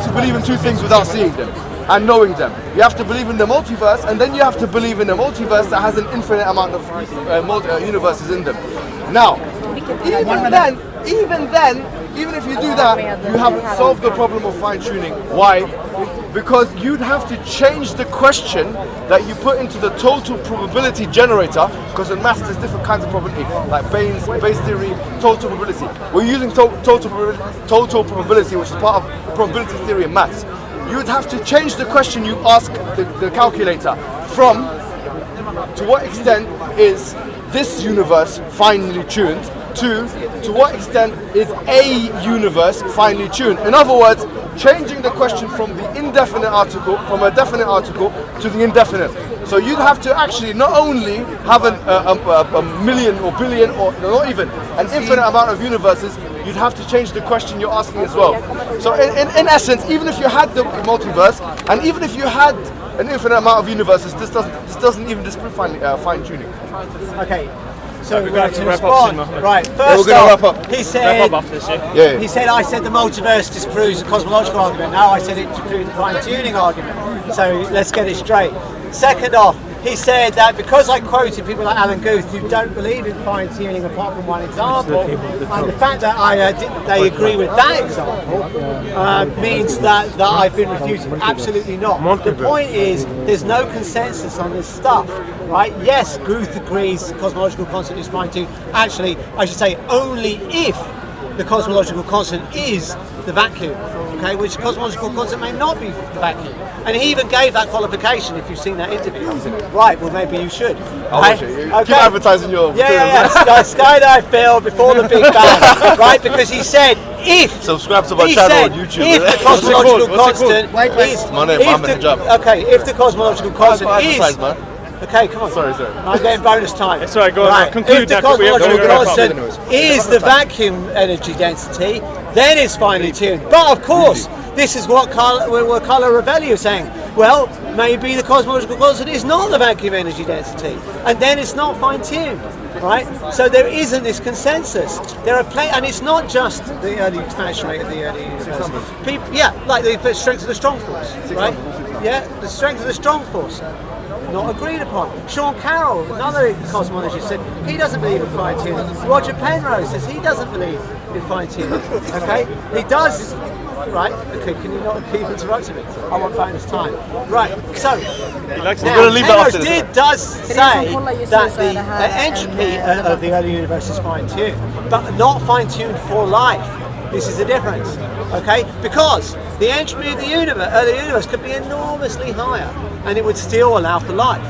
to believe in 2 things without seeing them and knowing them. You have to believe in the multiverse, and then you have to believe in a multiverse that has an infinite amount of universes in them. Now, even if you do that, you haven't solved the problem of fine-tuning. Why? Because you'd have to change the question that you put into the total probability generator, because in maths there's different kinds of probability, like Bayes theory, total probability. We're using total probability, which is part of probability theory in maths. You'd have to change the question you ask the calculator from, to what extent is this universe finely tuned, to what extent is a universe finely tuned. In other words, changing the question from the indefinite article, from a definite article, to the indefinite. So you'd have to actually not only have a million or billion or not even an infinite amount of universes, you'd have to change the question you're asking as well. So in essence, even if you had the multiverse, and even if you had an infinite amount of universes, this doesn't even disprove fine tuning. Okay. So we're we're going going to to wrap up respond. soon, aren't we? Right, we're first gonna off, wrap up. he Wrap said, up after this, yeah? Yeah. he said, I said the multiverse disproves the cosmological argument. Now I said it disproves the fine-tuning argument. So let's get it straight. Second off, he said that because I quoted people like Alan Guth who don't believe in fine-tuning apart from one example, and the fact that they agree with that example means that I've been refuted. Absolutely not. The point is, there's no consensus on this stuff, right? Yes, Guth agrees the cosmological constant is fine-tuned. Actually, I should say only if the cosmological constant is the vacuum, okay, which cosmological constant may not be the vacuum. And he even gave that qualification, if you've seen that interview. Right, well maybe you should. I'll watch it. Keep advertising your Skydive Phil before the Big Bang, right? Because he said if subscribe to my channel on YouTube. If the cosmological constant is My name, Mohammed Hijab. okay, if the cosmological constant is okay, come on. Sorry. I'm getting bonus time. It's alright, go on. Conclude if the that. We have to cosmological wrap up. constant is the vacuum energy density, then it's finely tuned. But of course, this is what Carlo Rovelli is saying. Well, maybe the cosmological constant is not the vacuum energy density, and then it's not fine-tuned, right? So there isn't this consensus. There are and it's not just the early expansion rate of the early universe. Like the strength of the strong force, right? Yeah, the strength of the strong force. Not agreed upon. Sean Carroll, another cosmologist, said he doesn't believe in fine-tuning. Roger Penrose says he doesn't believe in fine-tuning. Okay, he does. Right. Okay. Can you not keep interrupting me? I want bonus time. Right. So now, Penrose does say that the entropy of the early universe is fine-tuned, but not fine-tuned for life. This is the difference, okay? Because the entropy of the universe could be enormously higher, and it would still allow for life,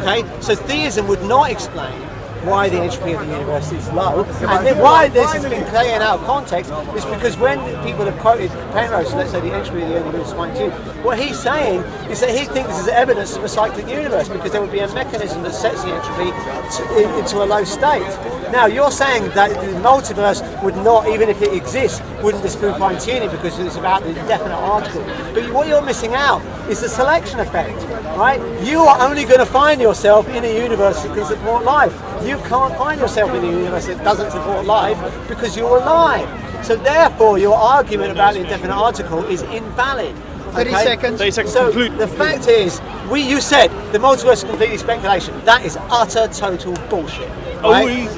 okay? So theism would not explain why the entropy of the universe is low, and then why this has been taken out of context is because when people have quoted Penrose, let's say the entropy of the universe is fine-tuned, what he's saying is that he thinks this is evidence of a cyclic universe because there would be a mechanism that sets the entropy into a low state. Now you're saying that the multiverse would not, even if it exists, wouldn't disprove fine-tuning because it's about the definite article. But what you're missing out is the selection effect, right? You are only going to find yourself in a universe that can support life. You can't find yourself in a universe that doesn't support life because you're alive. So therefore, your argument about the indefinite article is invalid. 30 seconds. 30 seconds. So Conclude. the fact is, you said the multiverse is completely speculation. That is utter, total bullshit. Right?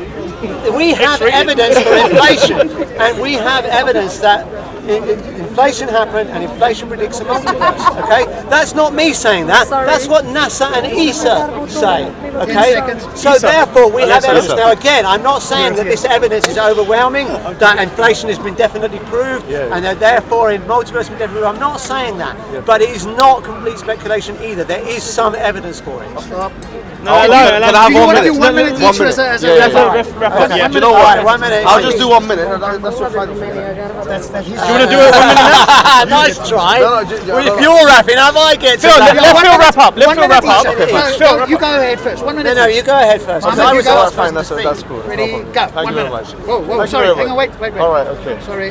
We have evidence for inflation, and we have evidence that inflation happened and inflation predicts a multiverse. Okay, that's not me saying that. That's what NASA and ESA say. Okay, so therefore we have evidence. Now again, I'm not saying that this evidence is overwhelming, that inflation has been definitely proved, and that therefore in multiverse been definitely proved. I'm not saying that, but it is not complete speculation either. There is some evidence for it. Stop. No, can I Do you want to do 1 minute each as a wrap up? Yeah, you know what? 1 minute. I'll just do 1 minute. That's what fine. You want to do it 1 minute? Nice try. No, Well, if you're wrapping up, I get to Phil, wrap. let Phil wrap up. Let 1 Phil minute wrap up. each. Phil, You go ahead first. 1 minute. No, each. you go ahead first. Mohammed, I you was go. asked Fine, first to that's speak. cool. Ready, No problem. go. Thank 1 you very minute. much. Whoa, Thank you sorry. very Hang on, much. wait. All right, okay. Sorry.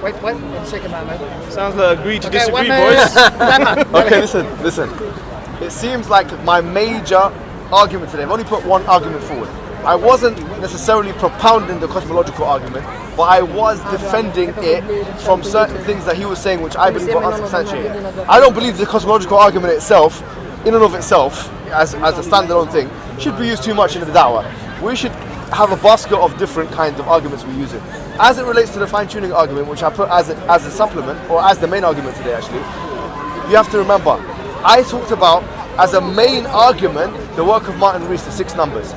Wait. 1 second, man. sounds like agree to Okay, disagree, 1 minute. boys. Wrap up. Okay, listen. It seems like my major argument today, I've only put one argument forward. I wasn't necessarily propounding the cosmological argument, but I was defending it from certain things that he was saying, which I believe are unsubstantiated. I don't believe the cosmological argument itself, in and of itself, as a standalone thing, should be used too much in the da'wah. We should have a basket of different kinds of arguments we use it. As it relates to the fine-tuning argument, which I put as a supplement, or as the main argument today actually, you have to remember, I talked about, as a main argument, the work of Martin Rees, the 6 numbers.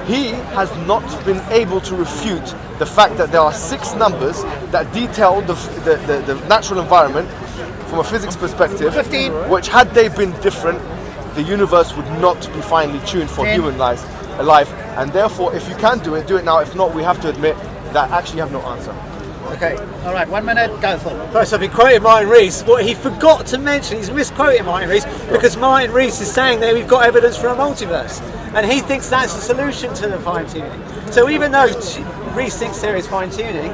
He has not been able to refute the fact that there are 6 numbers that detail the natural environment from a physics perspective, 15. which had they been different, the universe would not be finely tuned for 10. human life, and therefore if you can do it now. If not, we have to admit that actually you have no answer. Okay. All right, 1 minute, go for it. First, I've been quoting Martin Rees. What he forgot to mention, he's misquoting Martin Rees because Martin Rees is saying that we've got evidence for a multiverse, and he thinks that's the solution to the fine-tuning. So even though Rees thinks there is fine-tuning,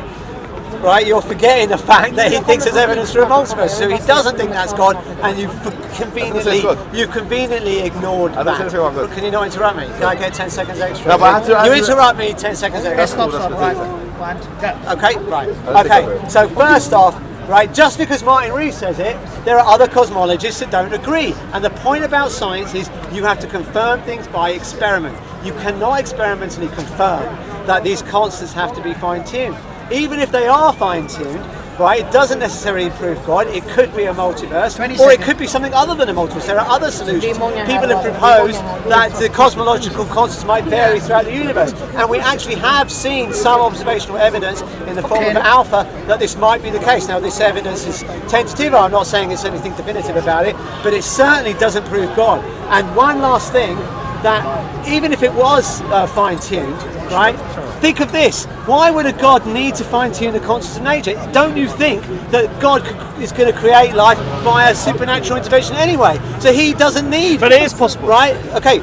right, you're forgetting the fact that he thinks there's evidence for a multiverse. So he doesn't think that's God, and you've conveniently ignored that. Can you not interrupt me? Can I get 10 seconds extra? No, but I have to- you interrupt me 10 seconds extra. Stop, right. 1, 2, go. Okay, right. Okay, so first off, right, just because Martin Rees says it, there are other cosmologists that don't agree. And the point about science is you have to confirm things by experiment. You cannot experimentally confirm that these constants have to be fine-tuned. Even if they are fine-tuned, right, it doesn't necessarily prove God. It could be a multiverse, or it could be something other than a multiverse. There are other solutions. People have proposed that the cosmological constants might vary throughout the universe, and we actually have seen some observational evidence in the form of alpha that this might be the case. Now, this evidence is tentative. I'm not saying it's anything definitive about it, but it certainly doesn't prove God. And one last thing, that even if it was fine-tuned, right? Think of this. Why would a God need to fine-tune the constants of nature? Don't you think that God is going to create life via supernatural intervention anyway? So he doesn't need... But it is possible. Right? Okay.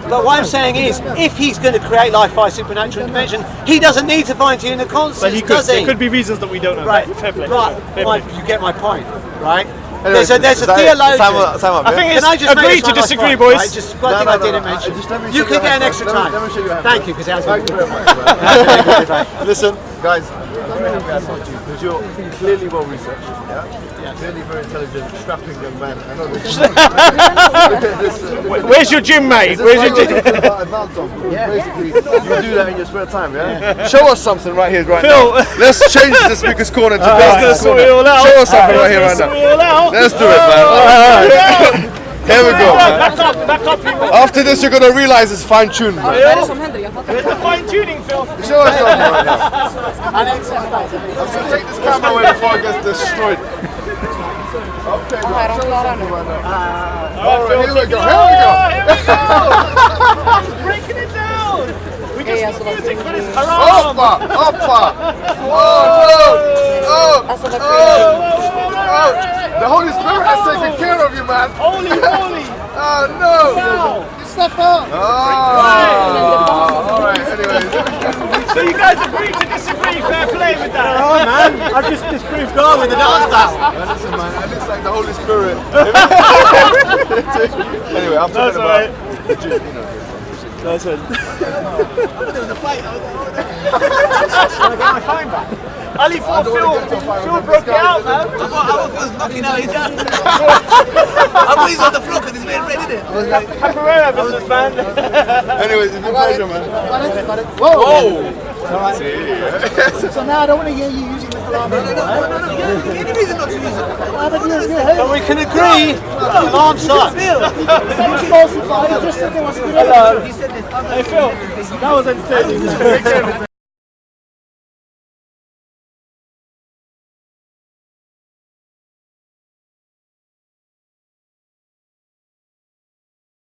But what I'm saying is, if he's going to create life via supernatural intervention, he doesn't need to fine-tune the constants, But he could. does he? There could be reasons that we don't know. Right. Fair play. Right. Fair play. You get my point, right? Anyway, There's a theologian. I think it's Can I just make agree this to one last disagree, point, boys. right? Just one thing I didn't mention. Just let me You show can you get an how- extra let me- time. let me show you how- Thank you, because it has Thank you been. very much. Listen, guys, let me help you out something, because you're clearly well researched, yeah? Clearly very intelligent, strapping young man. I know this. Where's your gym, mate? Where's your gym? Basically, you do that in your spare time, yeah? Show us something right here, right Phil. now. Let's change the speaker's corner to Let's Phil's sort it all corner. out. Show us something right here, right Sort now. it all out. Let's do it, man. Here we go, man. Back up, people. After this, you're gonna realize it's fine-tuned, man. Where's the fine-tuning, Phil? Show us something right now. I'm gonna take this camera away before it gets destroyed. Okay, bro. Show us something right now. Alright, here we go. Breaking it down. We get some music for this haram. Oppa! Oppa! Oh, no! Oh! The Holy Spirit has taken care of you, man. Holy. Oh, no! Step up. Oh, alright, anyways. So you guys agree to disagree? Fair play with that. Oh man, I've just disproved God with the dance battle. Listen, man, it looks like the Holy Spirit. Anyway, I'm talking about the Jew, you know. Nice one. There was a fight. Can I get my phone back? Ali thought Phil broke it out, man. I thought Phil's knocking out his dad. I thought he's on the floor because he's being ready there. Capoeira business, man. Anyways, it's been a pleasure, man. Got it. Whoa! So now I don't want to hear you using the Quran anymore. Any reason not to use it? But we can agree that the alarm sucks. Hello. Hey Phil, that was entertaining.